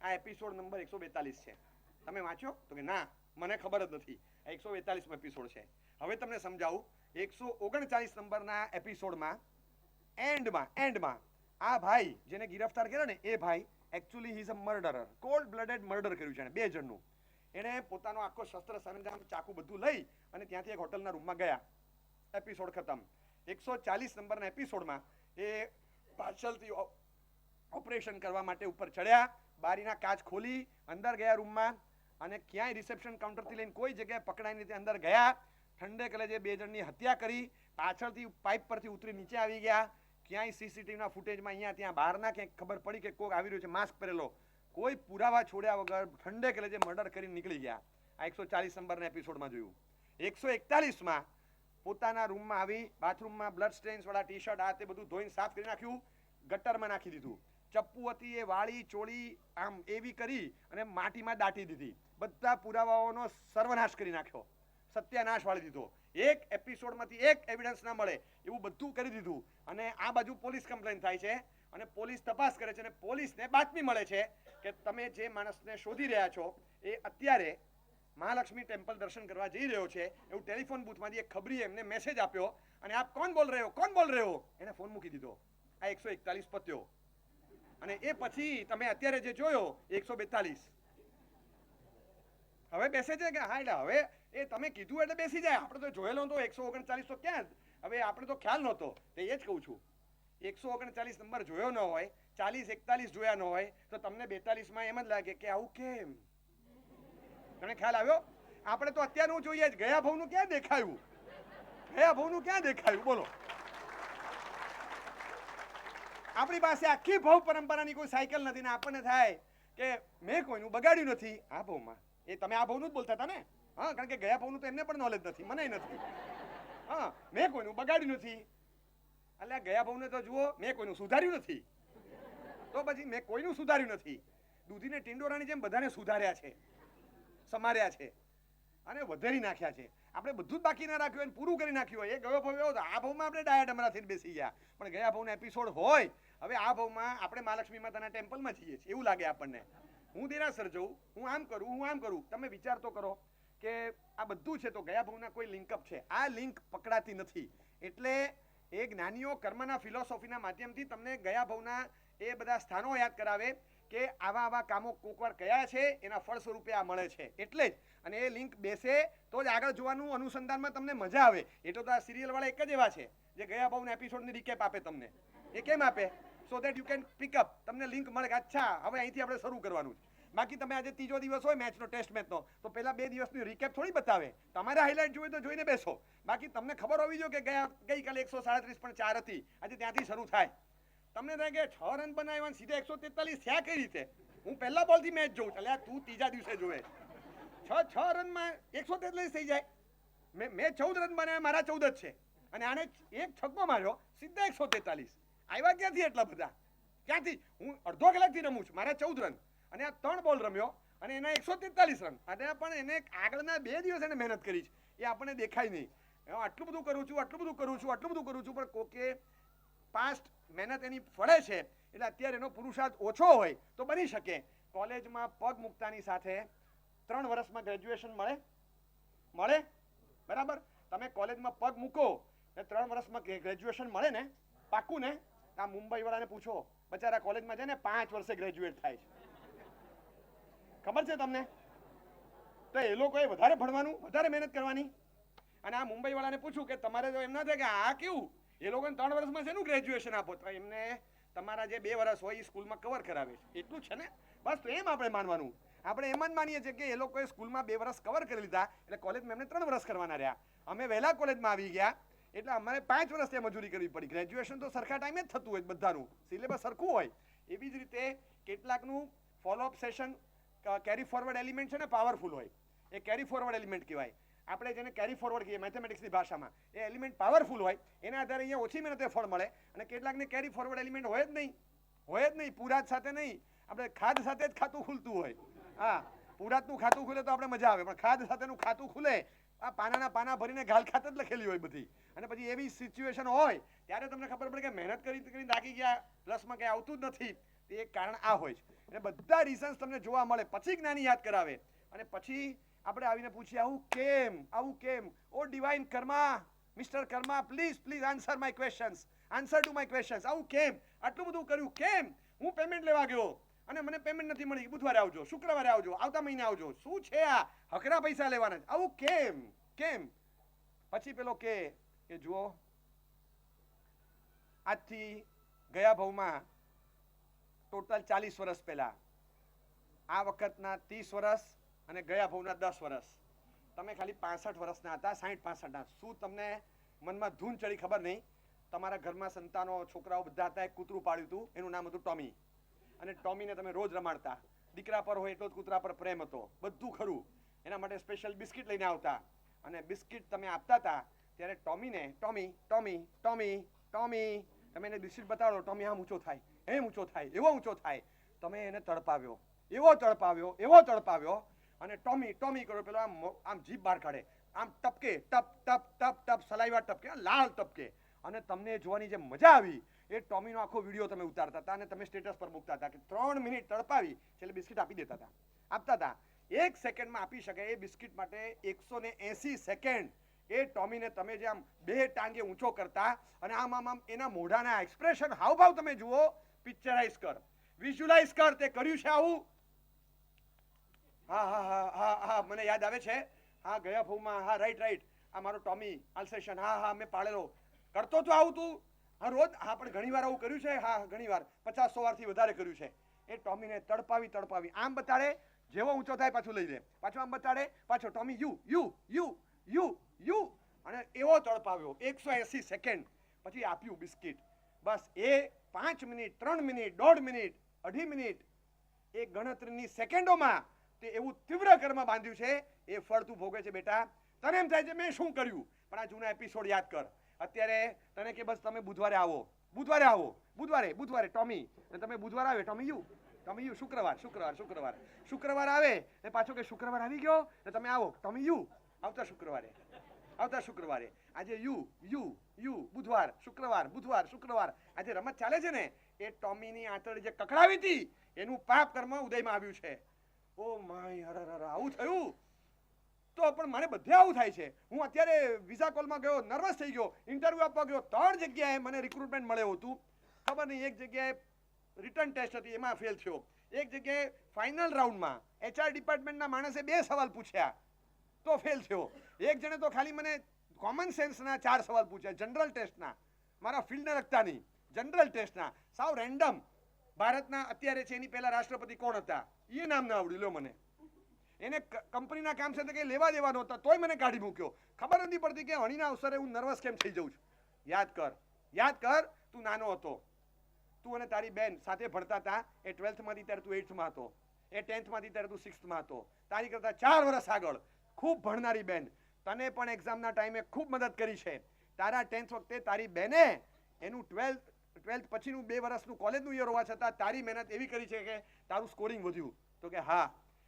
આ એપિસોડ નંબર 142 છે. તમે વાંચ્યો? તો કે ના, મને ખબર જ નથી. આ 142મો એપિસોડ છે. હવે તમને સમજાવું. 139 નંબરના એપિસોડમાં એન્ડમાં આ ભાઈ જેને ગિરફ્તાર કર્યો ને એ ભાઈ actually he is a murderer. Cold blooded murder કર્યું છે બે જણનું. એણે પોતાનો આખો શસ્ત્ર સરંજામ ચાકુ બધું લઈ અને ત્યાંથી એક હોટલના રૂમમાં ગયા. એપિસોડ ખતમ. 140 નંબરના એપિસોડમાં એ પાછળથી ઓપરેશન કરવા માટે ઉપર ચડ્યા, બારીના કાચ ખોલી અંદર ગયા રૂમમાં, અને ક્યાંય રિસેપ્શન કાઉન્ટરથી લઈને કોઈ જગ્યાએ પકડાઈને તે અંદર ગયા. ઠંડે કલેજે બે જણની હત્યા કરી, પાછળથી પાઇપ પરથી ઉતરી નીચે આવી ગયા. ક્યાંય સીસીટીવીના ફૂટેજમાં અહીંયા ત્યાં બહારના ક્યાંક ખબર પડી કે કોક આવી રહ્યો છે માસ્ક પહેરેલો, કોઈ પુરાવા છોડ્યા વગર ઠંડે કલેજે મર્ડર કરીને નીકળી ગયા. આ 140 નંબરના એપિસોડમાં જોયું. 141માં પોતાના રૂમમાં આવી બાથરૂમમાં બ્લડ સ્ટેન્સ વાળા ટી શર્ટ આ તે બધું ધોઈને સાફ કરી નાખ્યું, ગટરમાં નાખી દીધું. ચપ્પુ હતી એ વાળી ચોળી આમ એવી કરી અને માટીમાં દાટી દીધી. બધા પુરાવાઓનો સર્વનાશ કરી નાખ્યો, સત્યાનાશ વાળી દીધો. એક એપિસોડમાંથી એક એવિડન્સ ના મળે એવું બધું કરી દીધું. અને આ બાજુ પોલીસ કમ્પ્લેન થાય છે અને પોલીસ તપાસ કરે છે અને પોલીસને બાતમી મળે છે કે તમે જે માણસને શોધી રહ્યા છો એ અત્યારે મહાલક્ષ્મી ટેમ્પલ દર્શન કરવા જઈ રહ્યો છે એવું ટેલિફોન બૂથમાંથી એક ખબરીએ એમને મેસેજ આપ્યો. અને આપ કોણ બોલ રહ્યો, કોણ બોલ રહ્યો, એને ફોન મૂકી દીધો. આ 141 પત્યો. અને એ પછી તમે અત્યારે જે જોયો 142 હવે બેસે છે કે હા, એટલે હવે એ તમે કીધું એટલે બેસી જાય. આપણે તો જોયેલો તો 139 તો ક્યાં, હવે આપણે તો ખ્યાલ નહોતો. તે એ જ કહું છું, 139 નંબર જોયો ન હોય, 40 41 જોયા ન હોય તો તમને 42માં એમ જ લાગે કે આવું કેમ. તમને ખ્યાલ આવ્યો? આપણે તો અત્યારનું જોઈએ જ, ગયા ભાવનું ક્યાં દેખાયું, ગયા ભાવનું ક્યાં દેખાયું બોલો. આપણી પાસે આખી ભાવ પરંપરાની કોઈ સાયકલ નથી ને આપણને થાય કે મેં કોઈનું બગાડ્યું નથી આ ભાવમાં. એ તમે આ ભાવનું જ બોલતા હતા ને? હા, કારણ કે ગયા ભાવનું તો એમને પણ નોલેજ નથી, મને નથી. હા, મેં કોઈનું બગાડ્યું નથી. એટલે ગયા ભાવને તો જુઓ, મેં કોઈનું સુધાર્યું નથી. તો પછી મેં કોઈનું સુધાર્યું નથી. દૂધીને ટિંડોરાની જેમ બધાને સુધાર્યા છે, સમાર્યા છે અને વધેરી નાખ્યા છે. આપણે બધું જ બાકી ના રાખ્યું હોય, પૂરું કરી નાખ્યું હોય. એ ગયો ભાવ એવો હતો, આ ભાવમાં આપણે ડાયા ડમરા થઈને બેસી ગયા. પણ ગયા ભાવનો એપિસોડ હોય, હવે આ ભાવમાં આપણે મહાલક્ષ્મી માતાના ટેમ્પલમાં જઈએ છીએ એવું લાગે આપણને. હું દેરાસર જઉં, હું આમ કરું, હું આમ કરું. તમે વિચાર તો કરો કે આ બધું છે તો ગયા ભાવના કોઈ લિંકઅપ છે? આ લિંક પકડાતી નથી. એટલે એ જ્ઞાનીઓ કર્મના ફિલોસોફીના માધ્યમથી તમને ગયા ભાવના એ બધા સ્થાનો યાદ કરાવે કે આવા કામો કોકવાર કયા છે, એના ફળ સ્વરૂપે આ મળે છે. એટલે જ અને એ લિંક બેસે તો જ આગળ જોવાનું અનુસંધાનમાં તમને મજા આવે. એટલો તો આ સિરિયલ વાળા એક જ એવા છે જે ગયા ભાવના એપિસોડની રિકેપ આપે તમને. એ કેમ આપે? So that you can pick up, તમને લિંક મળે કે અચ્છા હવે અહીંથી આપણે શરૂ કરવાનું છે. બાકી તમે આજે ત્રીજો દિવસ હોય મેચનો, ટેસ્ટ મેચનો, તો પહેલા 2 દિવસની રિકેપ થોડી બતાવે. તમારે હાઇલાઇટ જોઈએ તો જોઈને બેસો. બાકી તમને ખબર હોવી જોઈએ કે ગઈકાલે 137 પણ 4 હતી, આજે ત્યાંથી શરૂ થાય. તમને થાય કે 6 રન બનાવ્યા સીધા 143 થયા કઈ રીતે? હું પહેલા બોલથી મેચ જોઉં. એટલે તું ત્રીજા દિવસે જોવે 6 રનમાં 143 થઈ જાય. મેં 14 રન બનાવ્યા, મારા 14 જ છે. અને આને એક છગ્ગો માર્યો, સીધા 143. આવ્યા ક્યાંથી એટલા બધા? ક્યાંથી? હું અડધો કલાકથી રમું છું, મારા 14 રન અને આ 3 બોલ રમ્યો અને એના 143 રન. અને પણ એને આગળના 2 દિવસ એને મહેનત કરી છે, એ આપણને દેખાય નહીં. આટલું બધું કરું છું, આટલું બધું કરું છું, આટલું બધું કરું છું, પણ કોકે પાસ્ટ મહેનત એની ફળે છે. એટલે અત્યારે એનો પુરુષાર્થ ઓછો હોય તો બની શકે કોલેજમાં પગ મૂકતાની સાથે 3 વર્ષમાં ગ્રેજ્યુએશન મળે બરાબર? તમે કોલેજમાં પગ મૂકો ને 3 વર્ષમાં ગ્રેજ્યુએશન મળે ને, પાક્કું ને? આ મુંબઈ વાળાને પૂછો, બચારા કોલેજમાં છે ને 5 વર્ષે ગ્રેજ્યુએટ થાય છે. ખબર છે તમને? તો એ લોકોએ વધારે ભણવાનું, વધારે મહેનત કરવાની. અને આ મુંબઈ વાળાને પૂછું કે તમારે તો એમ ના થાય કે આ કેવું, એ લોકોને 3 વર્ષમાં શેનું ગ્રેજ્યુએશન આપો? તો એમને તમારા જે 2 વર્ષ હોય એ સ્કૂલમાં કવર કરાવે છે એટલું છે ને, બસ. તો એમ આપણે માનવાનું. આપણે એમ જ માનીએ છીએ કે એ લોકોએ સ્કૂલમાં 2 વર્ષ કવર કરી લીધા એટલે કોલેજમાં એમને 3 વર્ષ કરવાના રહ્યા. અમે વહેલા કોલેજમાં આવી ગયા એટલે અમારે 5 વર્ષ ત્યાં મજૂરી કરવી પડી. ગ્રેજ્યુએશન તો સરખા ટાઈમે જ થતું હોય બધાનું, સિલેબસ સરખું હોય. એવી જ રીતે કેટલાકનું follow up session carry forward element છે ને પાવરફુલ હોય, એ કેરી ફોરવર્ડ એલિમેન્ટ કહેવાય. આપણે જેને કેરી ફોરવર્ડ કહીએ મેથેમેટિક્સની ભાષામાં, એ એલિમેન્ટ પાવરફુલ હોય એના આધારે અહીંયા ઓછી મહેનતે ફળ મળે, અને કેટલાકને કેરી ફોરવર્ડ એલિમેન્ટ હોય જ નહીં, પૂરાત સાથે નહીં, આપણે ખાદ સાથે જ ખાતું ખુલતું હોય. હા, પૂરાતનું ખાતું ખુલે તો આપણે મજા આવે, પણ ખાદ સાથેનું ખાતું ખુલે આ પાનાના પાના ભરીને ગાલ ખાત જ લખેલી હોય બધી, અને પછી એવી સિચ્યુએશન હોય ત્યારે તમને ખબર પડે કે મહેનત કરીને થાકી ગયા, પ્લસમાં કંઈ આવતું જ નથી. તે એક કારણ આ હોય છે. અને બધા રીઝન્સ તમને જોવા મળે, પછી જ્ઞાની યાદ કરાવે, અને પછી આપણે આવીને પૂછીએ આવું કેમ? Oh divine Karma, mister Karma, please answer my questions, answer to my questions. આવું કેમ? આટલું બધું કર્યું કેમ? હું પેમેન્ટ લેવા ગયો અને મને પેમેન્ટ નથી મળી, બુધવારે આવજો, શુક્રવારે આવજો, આવતા મહિને આવજો, શું છે આ હકરા પૈસા લેવાના? આવું કેમ? પછી પેલો કે જુઓ, આજથી ગયા ભાવમાં ટોટલ 40 વર્ષ પહેલા, આ વખતના 30 વર્ષ અને ગયા ભાવના 10 વર્ષ, તમે ખાલી 65 વર્ષના હતા, 60-65ના. શું તમને મનમાં ધૂન ચડી? ખબર નહીં. તમારા ઘરમાં સંતાનો, છોકરાઓ બધા હતા. એક કૂતરું પાડ્યું હતું, એનું નામ હતું ટોમી, અને ટોમીને તમે રોજ રમાડતા. દીકરા પર હોય એટલો જ કૂતરા પર પ્રેમ હતો, બધું ખરું. એના માટે સ્પેશિયલ બિસ્કિટ લઈને આવતા, અને બિસ્કિટ તમે આપતા હતા ત્યારે ટોમીને ટોમી તમે એને બિસ્કિટ બતાડો, ટોમી આમ ઊંચો થાય, એવો ઊંચો થાય. તમે એને તડપાવ્યો, એવો તડપાવ્યો, અને ટોમી કરો, પેલો આમ જીભ બહાર કાઢે, આમ ટપકે, ટપ સલાઈવા ટપકે, લાલ ટપકે, અને તમને જોવાની જે મજા આવી એ ટોમીનો આખો વિડીયો તમે ઉતારતા હતા અને તમે સ્ટેટસ પર મૂકતા હતા કે 3 મિનિટ તડપાવી, છેલ્લે બિસ્કિટ આપી દેતા હતા, આપતા હતા. 1 સેકન્ડમાં આપી શકે એ બિસ્કિટ માટે 180 સેકન્ડ એ ટોમીને તમે જે આમ 2 ટાંગે ઊંચો કરતા, અને આમ એના મોઢાના એક્સપ્રેશન, હાવભાવ તમે જુઓ, પિક્ચરાઇઝ કર, વિઝ્યુલાઇઝ કર. તે કર્યું છે આવું? હા, મને યાદ આવે છે. હા, ગયા ભાવમાં, હા, રાઈટ, આ મારો ટોમી આલ્સેશન, હા, મેં પાળેલો, કરતો તો આવું તું? હા, રોજ. હા, પણ ઘણી વાર આવું કર્યું છે. હા, ઘણી વાર, 50-100 વારથી વધારે કર્યું છે. એ ટોમીને તડપાવી આમ બતાડે, જેવો ઊંચો થાય પાછું લઈ લે, પાછું આમ બતાડે, પાછો ટોમી યુ, અને એવો તડપાવ્યો 180 સેકન્ડ. પછી આપ્યું બિસ્કિટ. બસ એ 5 મિનિટ, 3 મિનિટ, 1.5 મિનિટ, 2.5 મિનિટ, એ ગણતરીની સેકન્ડોમાં તે એવું તીવ્ર કર્મ બાંધ્યું છે, એ ફળ તું ભોગે છે બેટા. તને એમ થાય છે મેં શું કર્યું, પણ આ જૂના એપિસોડ યાદ કર. અત્યારે તને કે બસ તમે બુધવારે આવો, બુધવારે ટોમી, અને તમે બુધવારે આવે ટોમી યુ, શુક્રવાર આવે ને પાછો કે શુક્રવાર આવી ગયો ને તમે આવો ટોમી યુ, આવતા શુક્રવારે આજે યુ, બુધવાર શુક્રવાર. આજે રમત ચાલે છે ને, એ ટોમીની આંતરડી જે કકડાવી હતી એનું પાપ કર્મ ઉદયમાં આવ્યું છે. ઓ માય, આવું થયું? તો પણ મને બધે આવું થાય છે. હું અત્યારે વિઝા કોલમાં ગયો, નર્વસ થઈ ગયો, ઇન્ટરવ્યુ આપવા ગયો, 3 જગ્યાએ મને રિક્રુટમેન્ટ મળ્યું હતું. ખબર નહીં, એક જગ્યાએ રિટર્ન ટેસ્ટ હતી, એમાં ફેલ થયો. એક જગ્યાએ ફાઇનલ રાઉન્ડમાં HR ડિપાર્ટમેન્ટના માણસે 2 સવાલ પૂછ્યા તો ફેલ થયો. એક જણે તો ખાલી મને કોમન સેન્સના 4 સવાલ પૂછ્યા, જનરલ ટેસ્ટના, મારા ફિલ્ડને લગતા નહીં, જનરલ ટેસ્ટના, સાવ રેન્ડમ. ભારતના અત્યારે છે એની પહેલા રાષ્ટ્રપતિ કોણ હતા એ નામ ના આવડ્યું લો મને. એને કંપનીના કામ સાથે કંઈ લેવા દેવા નહોતા, તોય મને કાઢી મૂક્યો. ખબર નથી પડતી કે અણીના અવસરે હું નર્વસ કેમ થઈ જાઉં છું. યાદ કર, તું નાનો હતો, તું અને તારી બેન સાથે ભણતા હતા. એ 12th માંથી ત્યારે તું 8thમાં હતો, એ 10th માંથી ત્યારે તું 6thમાં હતો. તારી કરતા 4 વર્ષ આગળ ખૂબ ભણનારી બેન, તને પણ એક્ઝામના ટાઈમે ખૂબ મદદ કરી છે. તારા 10th વખતે તારી બેને એનું 12th પછીનું 2 વર્ષનું કોલેજનું યર હોવા છતાં તારી મહેનત એવી કરી છે કે તારું સ્કોરિંગ વધ્યું. તો કે હા.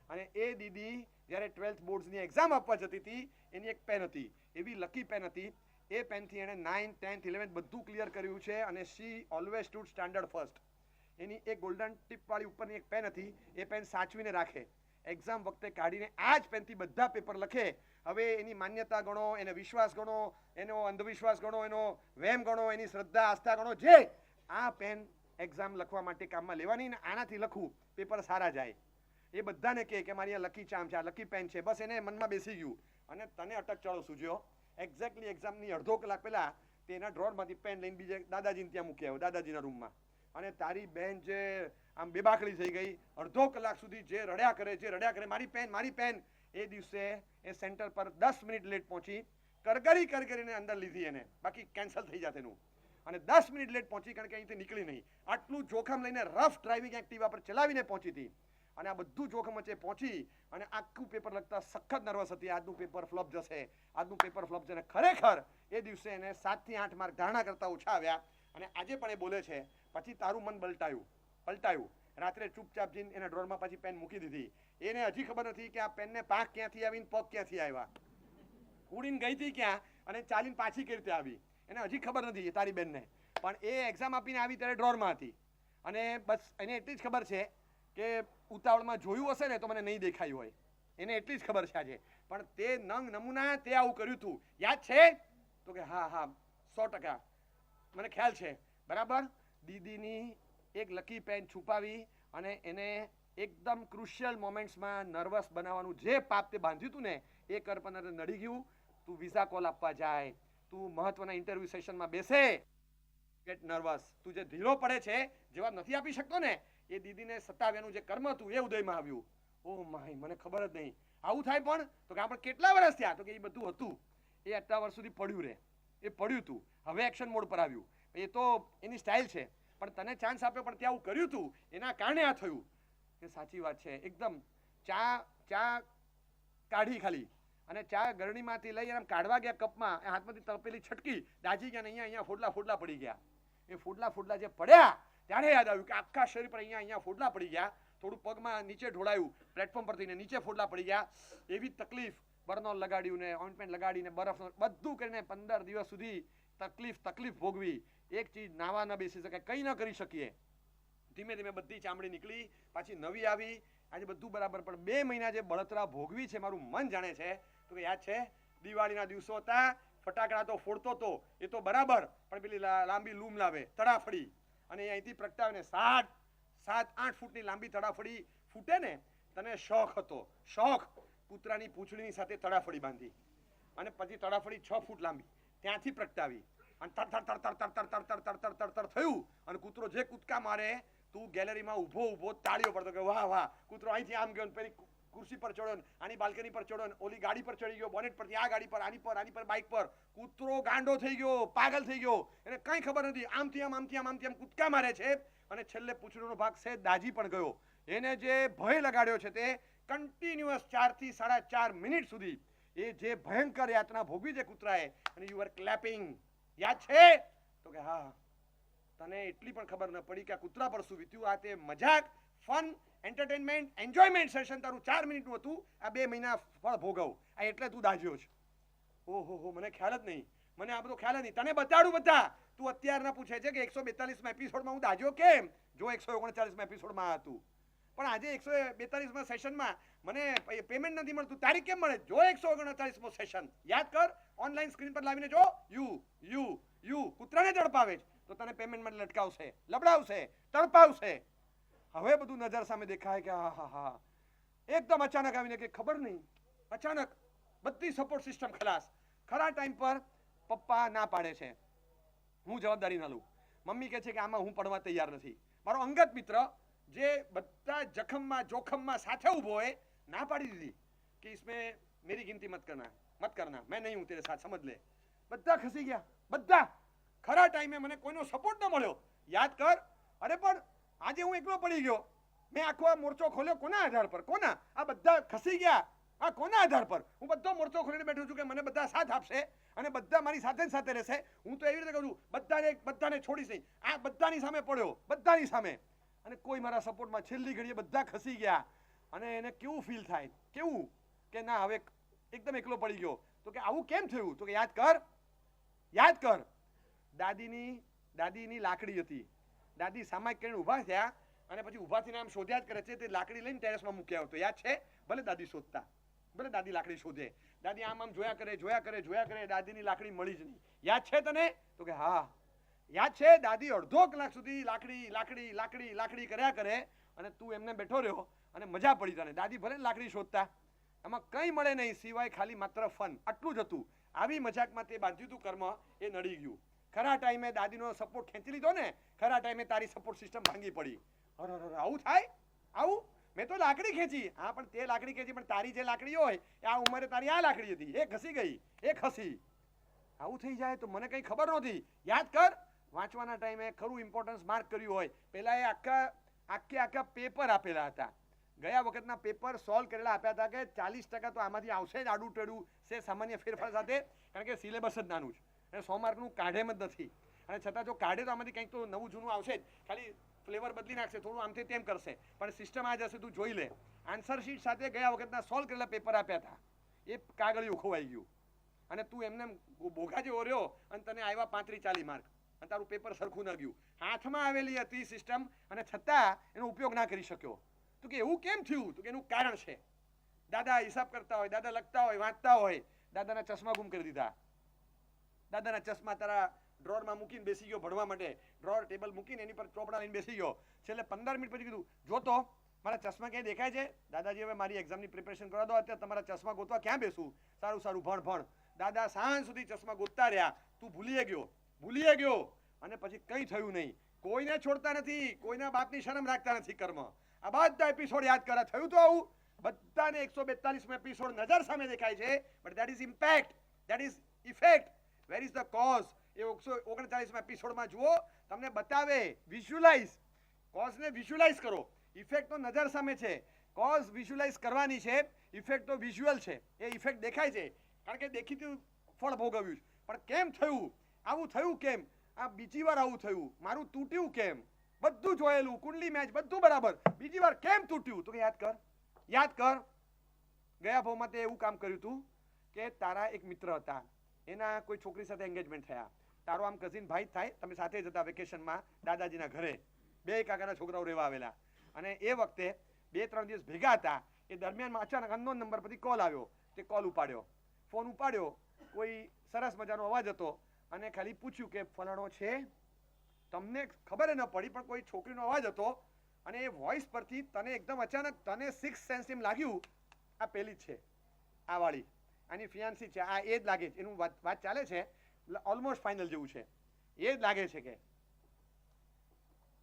અને એ દીદી જ્યારે 12th બોર્ડ્સની એક્ઝામ આપવા જતી હતી, એની એક પેન હતી, એવી લકી પેન હતી. એ પેનથી એણે 9th, 10th, 11th બધું ક્લિયર કર્યું છે, અને શી ઓલવેઝ સ્ટુડ સ્ટાન્ડર્ડ ફર્સ્ટ. એની એક ગોલ્ડન ટીપવાળી ઉપરની એક પેન હતી, એ પેન સાચવીને રાખે. એક્ઝામ વખતે કાઢીને આ જ પેનથી બધા પેપર લખે. હવે એની માન્યતા ગણો, એને વિશ્વાસ ગણો, એનો અંધવિશ્વાસ ગણો, એનો વહેમ ગણો, એની શ્રદ્ધા આસ્થા ગણો, જે આ પેન એક્ઝામ લખવા માટે કામમાં લેવાની, ને આનાથી લખવું પેપર સારા જાય. એ બધાને કે મારી આ લકી ચામ છે, આ લકી પેન છે, બસ એને મનમાં બેસી ગયું. અને તને અટક ચાળો સૂજ્યો. એક્ઝેક્ટલી એક્ઝામની અડધો કલાક પહેલા તેના ડ્રોરમાંથી પેન લઈને બીજે દાદાજીને ત્યાં મૂકી આવ્યો, દાદાજીના રૂમમાં. અને તારી બેન જે આમ બેબાકડી થઈ ગઈ, અડધો કલાક સુધી જે રડ્યા કરે, મારી પેન. એ દિવસે એ સેન્ટર પર 10 મિનિટ લેટ પહોંચી, કરીને અંદર લીધી એને, બાકી કેન્સલ થઈ જાત એનું. અને 10 મિનિટ લેટ પહોંચી કારણ કે અહીંથી નીકળી નહીં. આટલું જોખમ લઈને રફ ડ્રાઇવિંગ એક્ટિવા પર ચલાવીને પહોંચી હતી. અને આ બધું જોખમ વચ્ચે પહોંચી અને આખું પેપર લખતા સખત નર્વસ હતી. આજનું પેપર ફ્લોપ જશે, આજનું પેપર ફ્લોપ જશે. ખરેખર એ દિવસે એને 7 થી 8 માર્ક ધારણા કરતાં ઓછા આવ્યા. અને આજે પણ એ બોલે છે, પછી તારું મન પલટાયું. રાત્રે ચૂપચાપ જઈને એના ડ્રોરમાં પાછી પેન મૂકી દીધી. એને હજી ખબર નથી કે આ પેનને પાંખ ક્યાંથી આવીને પગ ક્યાંથી આવ્યા, ઉડીને ગઈ હતી ક્યાં અને ચાલીને પાછી કેવી રીતે આવી, એને હજી ખબર નથી તારી બેનને. પણ એ એક્ઝામ આપીને આવી ત્યારે ડ્રોરમાં હતી અને બસ એને એટલી જ ખબર છે કે ઉતાવળમાં જોયું હશે ને તો મને નહીં દેખાયું હોય, એને એટલી જ ખબર છે આજે. પણ તે નમૂના તે આવું કર્યું હતું, યાદ છે? તો કે હા 100% મને ખ્યાલ છે. બરાબર. દીદીની એક લકી પેન છુપાવી અને એને એકદમ ક્રુશિયલ મોમેન્ટ્સમાં નર્વસ બનાવવાનું જે પાપ તે બાંધ્યું હતું ને એ કરપનર નડી ગયું. તું વિઝા કોલ આપવા જાય, તું મહત્વના ઇન્ટરવ્યુ સેશનમાં બેસે, ગેટ નર્વસ. તું જે ધીરો પડે છે, જવાબ નથી આપી શકતો ને, એ દીદીને સતાવ્યાનું જે કર્મ હતું એ ઉદયમાં આવ્યું. ઓ માય, મને ખબર જ નહીં આવું થાય. પણ તો કે આપણે કેટલા વર્ષ થયા? તો કે એ બધું હતું, એ આટલા વર્ષ સુધી પડ્યું રહે, એ પડ્યું હતું, હવે એક્શન મોડ પર આવ્યું. એ તો એની સ્ટાઇલ છે. પણ તને ચાન્સ આપ્યો પણ ત્યાં આવું કર્યું હતું, એના કારણે આ થયું. એ સાચી વાત છે એકદમ. ચા કાઢી ખાલી અને ચા ગરણીમાંથી લઈ આમ કાઢવા ગયા કપમાં, હાથમાંથી તપેલી છટકી, દાજી ગયા ને અહીંયા ફોડલા પડી ગયા. એ ફોડલા જે પડ્યા ત્યારે યાદ આવ્યું કે આખા શરીર પર અહીંયા ફોડલા પડી ગયા. થોડું પગમાં નીચે ઢોળાયું, પ્લેટફોર્મ પરથી ને નીચે ફોડલા પડી ગયા. એવી તકલીફ, બર્નોલ લગાડ્યું ને ઓઇન્ટમેન્ટ લગાડીને બરફ બધું કરીને 15 દિવસ સુધી તકલીફ ભોગવી. એક ચીજ નાવા ન બેસી શકાય, કંઈ ન કરી શકીએ. ધીમે ધીમે બધી ચામડી નીકળી, પાછી નવી આવી. આજે બધું બરાબર. પણ 2 મહિના જે બળતરા ભોગવી છે મારું મન જાણે છે. તો કે યાદ છે દિવાળીના દિવસો હતા, ફટાકડા તો ફોડતો તો એ તો બરાબર, પણ પેલી લાંબી લૂમ લાવે તડાફડી, અને અહીંથી પ્રગટાવીને 7-8 ફૂટની લાંબી તડાફડી ફૂટે ને. તને શોખ હતો, કૂતરાની પૂંછડીની સાથે તડાફડી બાંધી અને પછી તડાફડી 6 ફૂટ લાંબી ત્યાંથી પ્રગટાવી અને તર થયું અને કૂતરો જે કૂદકા મારે તું ગેલેરીમાં ઊભો તાળીઓ પડતો કે વાહ, કૂતરો અહીંથી આમ ગયો, પેલી ખુરશી પર ચડ્યો, આની બાલ્કની પર ચડ્યો, ઓલી ગાડી પર ચડી ગયો, બોનેટ પરથી આ ગાડી પર, આની પર બાઇક પર. કૂતરો ગાંડો થઈ ગયો, પાગલ થઈ ગયો, એને કંઈ ખબર નથી. આમથી આમ કૂદકા મારે છે અને છેલ્લે પૂંછડીનો ભાગ છે દાજી પણ ગયો. એને જે ભય લગાડ્યો છે તે કન્ટિન્યુઅસ 4 થી 4.5 મિનિટ સુધી એ જે ભયંકર યાતના ભોગવી છે કૂતરાએ, અને યુ આર ક્લેપિંગ. યાદ છે? તો કે હા. તને એટલી પણ ખબર ન પડી કે આ કૂતરા પર શું વીત્યું. આ તે મજાક, ફન, એન્ટરટેનમેન્ટ, એન્જોયમેન્ટ સેશન તારું 4 મિનિટનું હતું. આ 2 મહિના ફળ ભોગવ. આ એટલે તું દાજ્યો છે. ઓહો, મને ખ્યાલ જ નહીં, મને આ બધો ખ્યાલ જ નહીં. તને બતાડું બધા. તું અત્યારના પૂછે છે કે 142માં એપિસોડમાં હું દાજ્યો કેમ? જો 139માં એપિસોડમાં હતું, પણ આજે 142માં સેશનમાં મને પેમેન્ટ નથી મળતું. તારીખ કેમ મળે? જો 139મો સેશન યાદ કર, ઓનલાઈન સ્ક્રીન પર લાવીને જો. યુ કૂતરાને તડપાવે છે તો તને પેમેન્ટ માટે લટકાવશે, લબડાવશે, તડપાવશે. હવે બધું નજર સામે દેખાય કે હા. એકદમ અચાનક આવીને કે ખબર નહીં, અચાનક બધી સપોર્ટ સિસ્ટમ ખલાસ. ખરા ટાઈમ પર પપ્પા ના પાડે છે, હું જવાબદારી ના લઉં. મમ્મી કહે છે કે આમાં હું પડવા તૈયાર નથી. મારો અંગત મિત્ર જે બધા જોખમમાં સાથે ઊભો હોય, ના પાડી દીધી કે इसमें मेरी गिनती मत करना, मैं नहीं हूं तेरे साथ, समझ ले. બધા ખસી ગયા, બધા. ખરા ટાઈમે મને કોઈનો સપોર્ટ ન મળ્યો. યાદ કર. અરે પણ આજે હું એકલો પડી ગયો. મેં આખો મોરચો ખોલ્યો કોના આધાર પર? કોના? આ બધા ખસી ગયા. આ કોના આધાર પર? હું બધો મોરચો ખોલીને બેઠો છું કે મને બધા સાથ આપશે અને બધા મારી સાથે રહેશે. હું તો એવી રીતે કહું છું, બધાને છોડીશ નહીં. આ બધાની સામે પડ્યો, બધાની સામે, અને કોઈ મારા સપોર્ટમાં છેલ્લી ઘડીએ બધા ખસી ગયા. અને એને કેવું ફીલ થાય, કેવું કે ના હવે એકદમ એકલો પડી ગયો. તો કે આવું કેમ થયું? તો કે યાદ કર. દાદીની લાકડી હતી. દાદી સામાયિક કરીને ઊભા થયા અને પછી ઊભા થઈને આમ શોધ્યા જ કરે છે. તે લાકડી લઈને ટેરેસમાં મૂક્યા હતો. યાદ છે? ભલે દાદી શોધતા, ભલે દાદી લાકડી શોધે, દાદી આમ જોયા કરે. દાદીની લાકડી મળી જ નહીં. યાદ છે તને? તો કે હા યાદ છે. દાદી અડધો કલાક સુધી લાકડી કર્યા કરે અને તું એમને બેઠો રહ્યો અને મજા પડી તને. દાદી ભલે લાકડી શોધતા, એમાં કંઈ મળે નહીં સિવાય ખાલી માત્ર ફન. આટલું જ હતું. આવી મજાકમાં તે બાંધ્યું હતું કર્મ, એ નડી ગયું. ખરા ટાઈમે દાદીનો સપોર્ટ ખેંચી લીધો ને, ખરા ટાઈમે તારી સપોર્ટ સિસ્ટમ ભાંગી પડી. આવું થાય? આવું? મેં તો લાકડી ખેંચી. હા, પણ તે લાકડી ખેંચી, પણ તારી જે લાકડી હોય એ આ ઉંમરે તારી આ લાકડી હતી, એ ખસી ગઈ, એ ખસી. આવું થઈ જાય તો મને કંઈ ખબર નહોતી. યાદ કર, વાંચવાના ટાઈમે ખરું ઇમ્પોર્ટન્સ માર્ક કર્યું હોય. પહેલા એ આખા પેપર આપેલા હતા. ગયા વખતના પેપર સોલ્વ કરેલા આપ્યા હતા કે 40% તો આમાંથી આવશે જ આડું ટેડું છે સામાન્ય ફેરફાર સાથે, કારણ કે સિલેબસ જ નાનું છે અને 100 માર્કનું કાઢેમ જ નથી. અને છતાં જો કાઢે તો આમાંથી કંઈક તો નવું જૂનું આવશે જ, ખાલી ફ્લેવર બદલી નાખશે, થોડું આમથી તેમ કરશે, પણ સિસ્ટમ આ જશે. તું જોઈ લે, આન્સર શીટ સાથે ગયા વખતના સોલ્વ કરેલા પેપર આપ્યા હતા એ કાગળિયું ખોવાઈ ગયું અને તું એમને બોગા જેવો રહ્યો અને તને આવ્યા 35-40 માર્ક અને તારું પેપર સરખું ન ગયું. હાથમાં આવેલી હતી સિસ્ટમ અને છતાં એનો ઉપયોગ ના કરી શક્યો. તો કે એવું કેમ થયું? તો કે એનું કારણ છે, દાદા હિસાબ કરતા હોય, દાદા લખતા હોય, વાંચતા હોય, દાદાના ચશ્મા ગુમ કરી દીધા. દાદાના ચશ્મા તારા ડ્રોરમાં મૂકીને બેસી ગયો ભણવા માટે, ડ્રોર ટેબલ મૂકીને એની પર ચોપડા લઈને બેસી ગયો. છેલ્લે 15 મિનિટ પછી કીધું, જો તો મારા ચશ્મા ક્યાંય દેખાય છે? દાદાજી હવે મારી એક્ઝામની પ્રિપેરેશન કરવા દો, અત્યારે તમારા ચશ્મા ગોતવા ક્યાં બેસું? સારું સારું ભણ ભણ. દાદા સાંજ સુધી ચશ્મા ગોતતા રહ્યા, તું ભૂલી ગયો અને પછી કંઈ થયું નહીં. કોઈને છોડતા નથી, કોઈના બાપની શરમ રાખતા નથી. કર્મ આ બધા એપિસોડ યાદ કરા. થયું તો આવું બધાને 142 એપિસોડ નજર સામે દેખાય છે, but that is impact, that is effect. Where is the cause? એ 139 એપિસોડમાં જુઓ, તમને બતાવે. વિઝ્યુલાઇઝ, કોઝને વિઝ્યુલાઇઝ કરો. ઇફેક્ટ તો નજર સામે છે, કોઝ વિઝ્યુલાઇઝ કરવાની છે, ઇફેક્ટ તો વિઝ્યુઅલ છે. એ ઇફેક્ટ દેખાય છે કારણ કે દેખીતું ફળ ભોગવ્યું છે. પણ કેમ થયું આવું? થયું કેમ? આ બીજી વાર આવું થયું, મારું તૂટ્યું કેમ? બધું જોયેલું, કુંડલી મેચ બધું બરાબર, બીજી વાર કેમ તૂટ્યું? તો યાદ કર. ગયા ભાવમાં તે એવું કામ કર્યું હતું કે તારા એક મિત્ર હતા, એના કોઈ છોકરી સાથે એંગેજમેન્ટ થયા. તારો આમ કઝિન ભાઈ થાય, તમે સાથે જતા વેકેશનમાં દાદાજીના ઘરે, 2 કાકાના છોકરાઓ રહેવા આવેલા અને એ વખતે 2-3 દિવસ ભેગા હતા. એ દરમિયાનમાં અચાનક અનનોન નંબર પરથી કોલ આવ્યો. તે કોલ ઉપાડ્યો, ફોન ઉપાડ્યો, કોઈ સરસ મજાનો અવાજ હતો અને ખાલી પૂછ્યું કે ફલાણો છે? તમને ખબર ન પડી પણ કોઈ છોકરીનો અવાજ હતો અને એ વોઇસ પરથી તને એકદમ અચાનક તને સિક્સ સેન્સ એમ લાગ્યું આ પેલી જ છે, આ વાળી, આની ફિયાન્સી છે, આ એ જ લાગે છે. એનું વાત ચાલે છે, ઓલમોસ્ટ ફાઇનલ જેવું છે, એ જ લાગે છે કે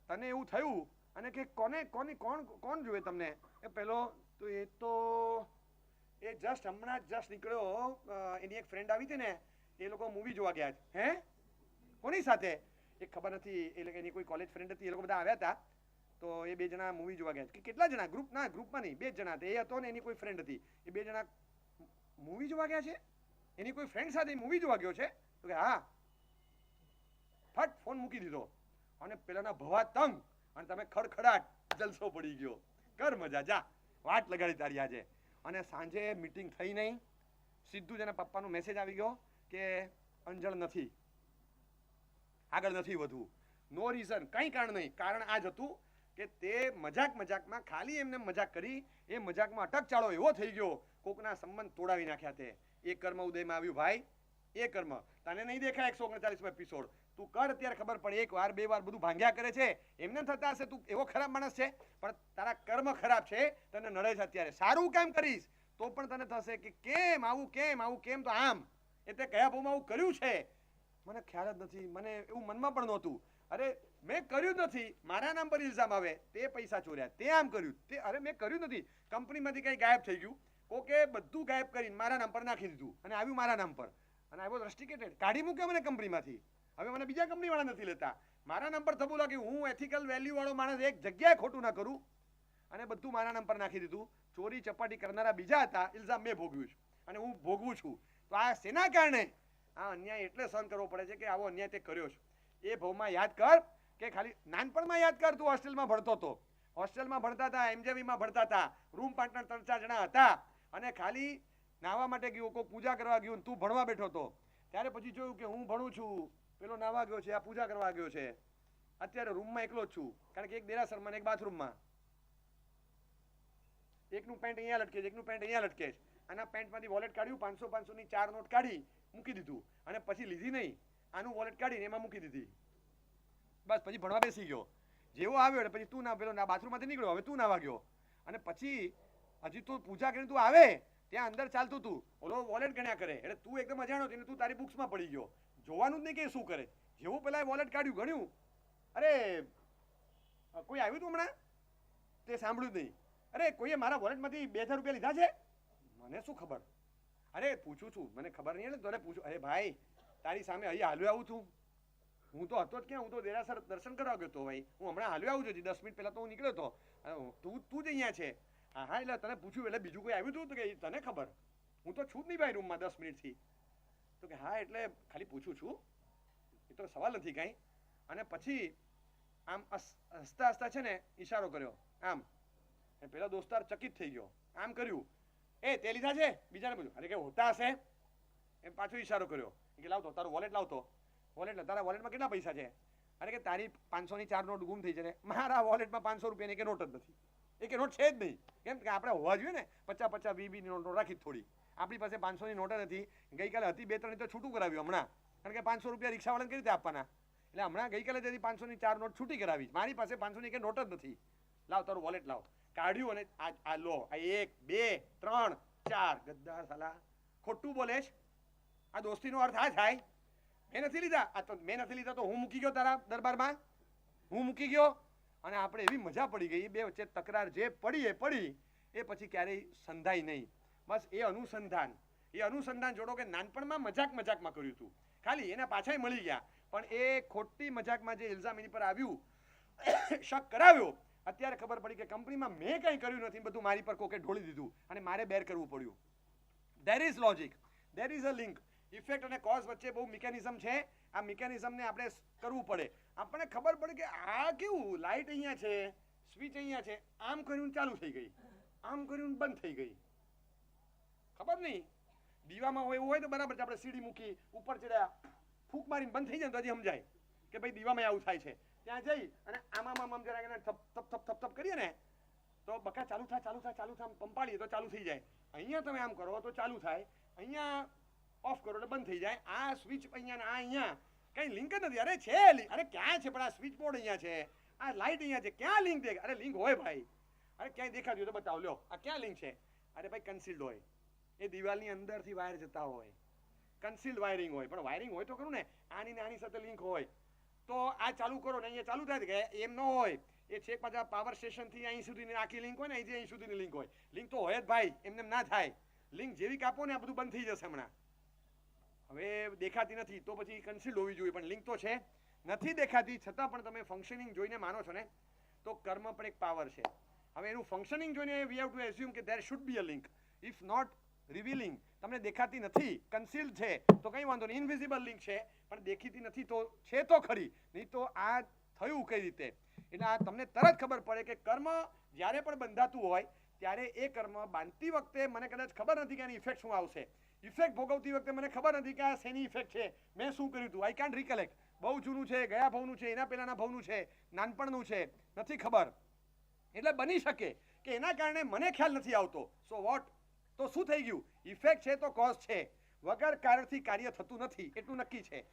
તને એવું થયું. અને કે કોણ જોવે તમને? એ પેલો તો એ હમણાં જસ્ટ નીકળ્યો, એની એક ફ્રેન્ડ આવી હતી ને, એ લોકો મૂવી જોવા ગયા છે. હે? કોની સાથે? એ ખબર નથી. એ લોકો એની કોઈ કોલેજ ફ્રેન્ડ હતી, એ લોકો બધા આવ્યા હતા. તો એ 2 જણા મૂવી જોવા ગયા છે. કેટલા જણા? ગ્રુપમાં નહીં, 2 જ જણા હતા. એ હતો ને એની કોઈ ફ્રેન્ડ હતી. એ 2 જણા મૂવી જોવા ગયા છે. એની કોઈ ફ્રેન્ડ સાથે મૂવી જોવા ગયો છે? તો કે હા. ફટ ફોન મૂકી દીધો અને પેલાના ભવા તંગ અને તમે ખડખડાટ, જલસો પડી ગયો. કર મજા, જા વાટ લગાડી તારી આજે. અને સાંજે મીટિંગ થઈ નહીં, સીધું જ એના પપ્પાનો મેસેજ આવી ગયો કે અંજળ નથી, આગળ નથી વધવું. નો રીઝન, કંઈ કારણ નહીં. કારણ આ જ હતું કે તે મજાકમાં ખાલી એમને મજાક કરી, એ મજાકમાં અટકચાળો એવો થઈ ગયો, કોકના સંબંધ તોડાવી નાખ્યા. તે એ કર્મ ઉદયમાં આવ્યું ભાઈ. એ કર્મ તને નહીં દેખાય 139 એપિસોડ. તું કર, અત્યારે ખબર પડે. 1 વાર 2 વાર બધું ભાંગ્યા કરે છે, એમને થતા હશે તું એવો ખરાબ માણસ છે, પણ તારા કર્મ ખરાબ છે, તને નડે છે. અત્યારે સારું કામ કરીશ તો પણ તને થશે કે કેમ આવું તો આમ. એટલે કયા ભાવમાં આવું કર્યું છે મને ખ્યાલ જ નથી, મને એવું મનમાં પણ નહોતું. અરે મેં કર્યું જ નથી. મારા નામ પર ઇલ્ઝામ આવે, તે પૈસા ચોર્યા, તે આમ કર્યું, તે અરે મેં કર્યું નથી. કંપનીમાંથી કંઈ ગાયબ થઈ ગયું, કોકે બધું ગાયબ કરીને મારા નામ પર નાખી દીધું અને આવ્યું મારા નામ પર અને આવ્યો રસ્ટિકેટેડ, કાઢી મૂક્યો મને કંપનીમાંથી. હવે મને બીજા કંપનીવાળા નથી લેતા. મારા નામ પર થવું લાગ્યું. હું એથિકલ વેલ્યુવાળો માણસ, એક જગ્યાએ ખોટું ના કરું અને બધું મારા નામ પર નાખી દીધું. ચોરી ચપાટી કરનારા બીજા હતા, ઇલ્ઝામ મેં ભોગવ્યું છે અને હું ભોગવું છું. તો આ શેના કારણે? આ અન્યાય એટલે સહન કરવો પડે છે કે આવો અન્યાય તે કર્યો છે. એ ભાવમાં યાદ કર કે ખાલી નાનપણમાં યાદ કર. તું હોસ્ટેલમાં ભણતો હતો, હોસ્ટેલમાં ભણતા હતા, એમજેવીમાં ભણતા હતા, રૂમ પાર્ટનર 3-4 જણા હતા અને ખાલી નાહવા માટે ગયું, કોઈ પૂજા કરવા ગયું, તું ભણવા બેઠો હતો. ત્યારે પછી જોયું કે હું ભણું છું, પેલો નાહવા ગયો છે, આ પૂજા કરવા ગયો છે. અત્યારે રૂમમાં એકલો જ છું, કારણ કે એક દેરાસરમાં એક બાથરૂમમાં. એકનું પેન્ટ અહીંયા લટકે છે, એકનું પેન્ટ અહીંયા લટકે છે. આના પેન્ટમાંથી વોલેટ કાઢ્યું, 500-500ની 4 નોટ કાઢી મૂકી દીધું અને પછી લીધી નહીં. આનું વોલેટ કાઢીને એમાં મૂકી દીધી. બસ પછી ભણવા બેસી ગયો. જેવો આવ્યો એટલે પછી તું ના પેલો બાથરૂમમાંથી નીકળ્યો, હવે તું નાવા ગયો અને પછી હજી તું પૂજા કરીને તું આવે ત્યાં અંદર ચાલતું તું, ઓલો વોલેટ ગણ્યા કરે એટલે તું એકદમ અજાણો થઈને તું તારી બુક્સમાં પડી ગયો. જોવાનું જ નહીં કે શું કરે. જેવું પેલા વોલેટ કાઢ્યું, ગણ્યું, અરે કોઈ આવ્યું તું હમણાં? તે સાંભળ્યું જ નહીં. અરે કોઈએ મારા વોલેટમાંથી 2000 રૂપિયા લીધા છે? મને શું ખબર? અરે પૂછું છું, મને ખબર નહીં એટલે તને પૂછું. અરે ભાઈ તારી સામે અહીં હાલ્યો આવું છું, હું તો હતો જ ક્યાં? હું તો દેરાસર દર્શન કરવા ગયો હતો ભાઈ. હું હમણાં હાલ્યો આવું છું, 10 મિનિટ પહેલા તો હું નીકળ્યો હતો. તું જ અહીંયા છે હા એટલે તને પૂછ્યું એટલે બીજું કોઈ આવ્યું હતું તો કે તને ખબર, હું તો છું જ નહીં ભાઈ રૂમમાં 10 મિનિટથી. તો કે હા એટલે ખાલી પૂછું છું, એ તો સવાલ નથી કાંઈ. અને પછી આમ હસતા હસતા છે ને ઈશારો કર્યો આમ. પેલા દોસ્તાર ચકિત થઈ ગયો, આમ કર્યું, એ તે લીધા છે? બીજાને પૂછ્યું, અરે કે હોતા હશે. એમ પાછો ઈશારો કર્યો કે લાવતો તારું વોલેટ લાવતો. વોલેટ તારા વોલેટમાં કેટલા પૈસા છે? અરે કે તારી 500ની 4 નોટ ગુમ થઈ છે. મારા વોલેટમાં 500 રૂપિયાની કે નોટ જ નથી, એ કે નોટ છે જ નહીં. કેમ કે આપણે હોવા જોઈએ ને 50 50 20 ની નોટ રાખી થોડી. આપણી પાસે 500ની નોટ નથી. ગઈકાલે હતી 2 3 તો છૂટું કરાવ્યું હમણાં, કારણ કે 500 રૂપિયા રિક્ષાવાળાને કેવી રીતે આપવાના? એટલે હમણાં ગઈકાલે તેથી 500ની 4 નોટ છૂટી કરાવી. મારી પાસે 500ની કે નોટ જ નથી. લાવ તારું વોલેટ લાવ. કાઢ્યું અને આ લો, આ 1 2 3 4. ગદ્દાર સાલા, ખોટું બોલેશ. આ દોસ્તીનો અર્થ આ થાય? મેં નથી લીધા. આ તો મેં નથી લીધા તો હું મૂકી ગયો તારા દરબારમાં, હું મૂકી ગયો. અને આપણે એવી મજા પડી ગઈ, બે વચ્ચે તકરાર જે પડી એ પછી ક્યારેય સંધાય નહીં. બસ એ અનુસંધાન જોડો કે નાનપણમાં મજાકમાં કર્યું હતું, ખાલી એના પાછાય મળી ગયા. પણ એ ખોટી મજાકમાં જે ઇલ્ઝામ એની પર આવ્યું, શક કરાવ્યો, અત્યારે ખબર પડી કે કંપનીમાં મેં કંઈ કર્યું નથી, બધું મારી પર કોકે ઢોળી દીધું અને મારે બેર કરવું પડ્યું. There is logic, there is a link. Effect અને કોઝ વચ્ચે બહુ મિકેનિઝમ છે. આ મિકેનિઝમને આપણે કરવું પડે. આપણને ખબર પડે કે આ કેવું, લાઇટ અહીંયા છે, સ્વિચ અહીંયા છે, આમ કર્યું ચાલુ થઈ ગઈ, આમ કર્યું બંધ થઈ ગઈ. ખબર નહીં, દીવામાં હોય એવું હોય તો બરાબર છે, આપણે સીડી મૂકી ઉપર ચડ્યા, ફૂંક મારીને બંધ થઈ જાય તો હજી સમજાય કે ભાઈ દીવામાં આવું થાય છે. ત્યાં જઈ અને આમ જરા થપ કરીએ ને તો બકા ચાલુ થાય, પંપાડીએ તો ચાલુ થઈ જાય. અહીંયા તમે આમ કરો તો ચાલુ થાય, અહીંયા ઓફ કરો એટલે બંધ થઈ જાય. આ સ્વિચ અહીંયા, અહીંયા કઈ લિંક જ નથી. અરે છે, અરે ક્યાં છે? પણ આ સ્વિચ બોર્ડ અહીંયા છે, આ લાઇટ અહીંયા છે, ક્યાં લિંક દેખાય? અરે લિંક હોય ભાઈ, અરે ક્યાંય દેખાડ્યું તો બતાવો, લ્યો આ ક્યાં લિંક છે? અરે ભાઈ કન્સીલ્ડ હોય, એ દિવાલની અંદરથી વાયર જતા હોય, કન્સીલ્ડ વાયરિંગ હોય. પણ વાયરિંગ હોય તો ખરું ને, આની ને આની સાથે લિંક હોય તો આ ચાલુ કરો ને અહીંયા ચાલુ થાય કે એમ ન હોય. એ છેક પાછા પાવર સ્ટેશનથી અહીં સુધીની આખી લિંક હોય ને, અહીંથી અહીં સુધીની લિંક હોય. લિંક તો હોય જ ભાઈ, એમને ના થાય. લિંક જેવી કાપો ને આ બધું બંધ થઈ જશે હમણાં. હવે દેખાતી નથી તો પછી કન્સીલ્ડ હોવી જોઈએ, પણ લિંક તો છે. નથી દેખાતી છતાં પણ તમે ફંક્શનિંગ જોઈને માનો છો ને, તો કર્મ પણ એક પાવર છે. હવે એનું ફંક્શનિંગ જોઈને વી હેવ ટુ એઝ્યુમ કે there should be a link. If not revealing, તમને દેખાતી નથી, કન્સીલ્ડ છે તો કંઈ વાંધો નહીં, ઇનવિઝિબલ લિંક છે, પણ દેખીતી નથી તો છે તો ખરી. નહીં તો આ થયું કઈ રીતે? એટલે આ તમને તરત ખબર પડે કે કર્મ જ્યારે પણ બંધાતું હોય ત્યારે એ કર્મ બાંધતી વખતે મને કદાચ ખબર નથી કે આની ઇફેક્ટ શું આવશે. ઇફેક્ટ ભોગવતી વખતે મને ખબર નથી કે આ શેની ઇફેક્ટ છે, મેં શું કર્યું હતું. I can't recollect. બહુ જૂનું છે, ગયા ભાવનું છે, એના પહેલાના ભાવનું છે, નાનપણનું છે, નથી ખબર. એટલે બની શકે કે એના કારણે મને ખ્યાલ નથી આવતો. So what? તો શું થઈ ગયું? ઇફેક્ટ છે તો કોઝ છે. વગર કારણથી કાર્ય થતું નથી, એટલું નક્કી છે.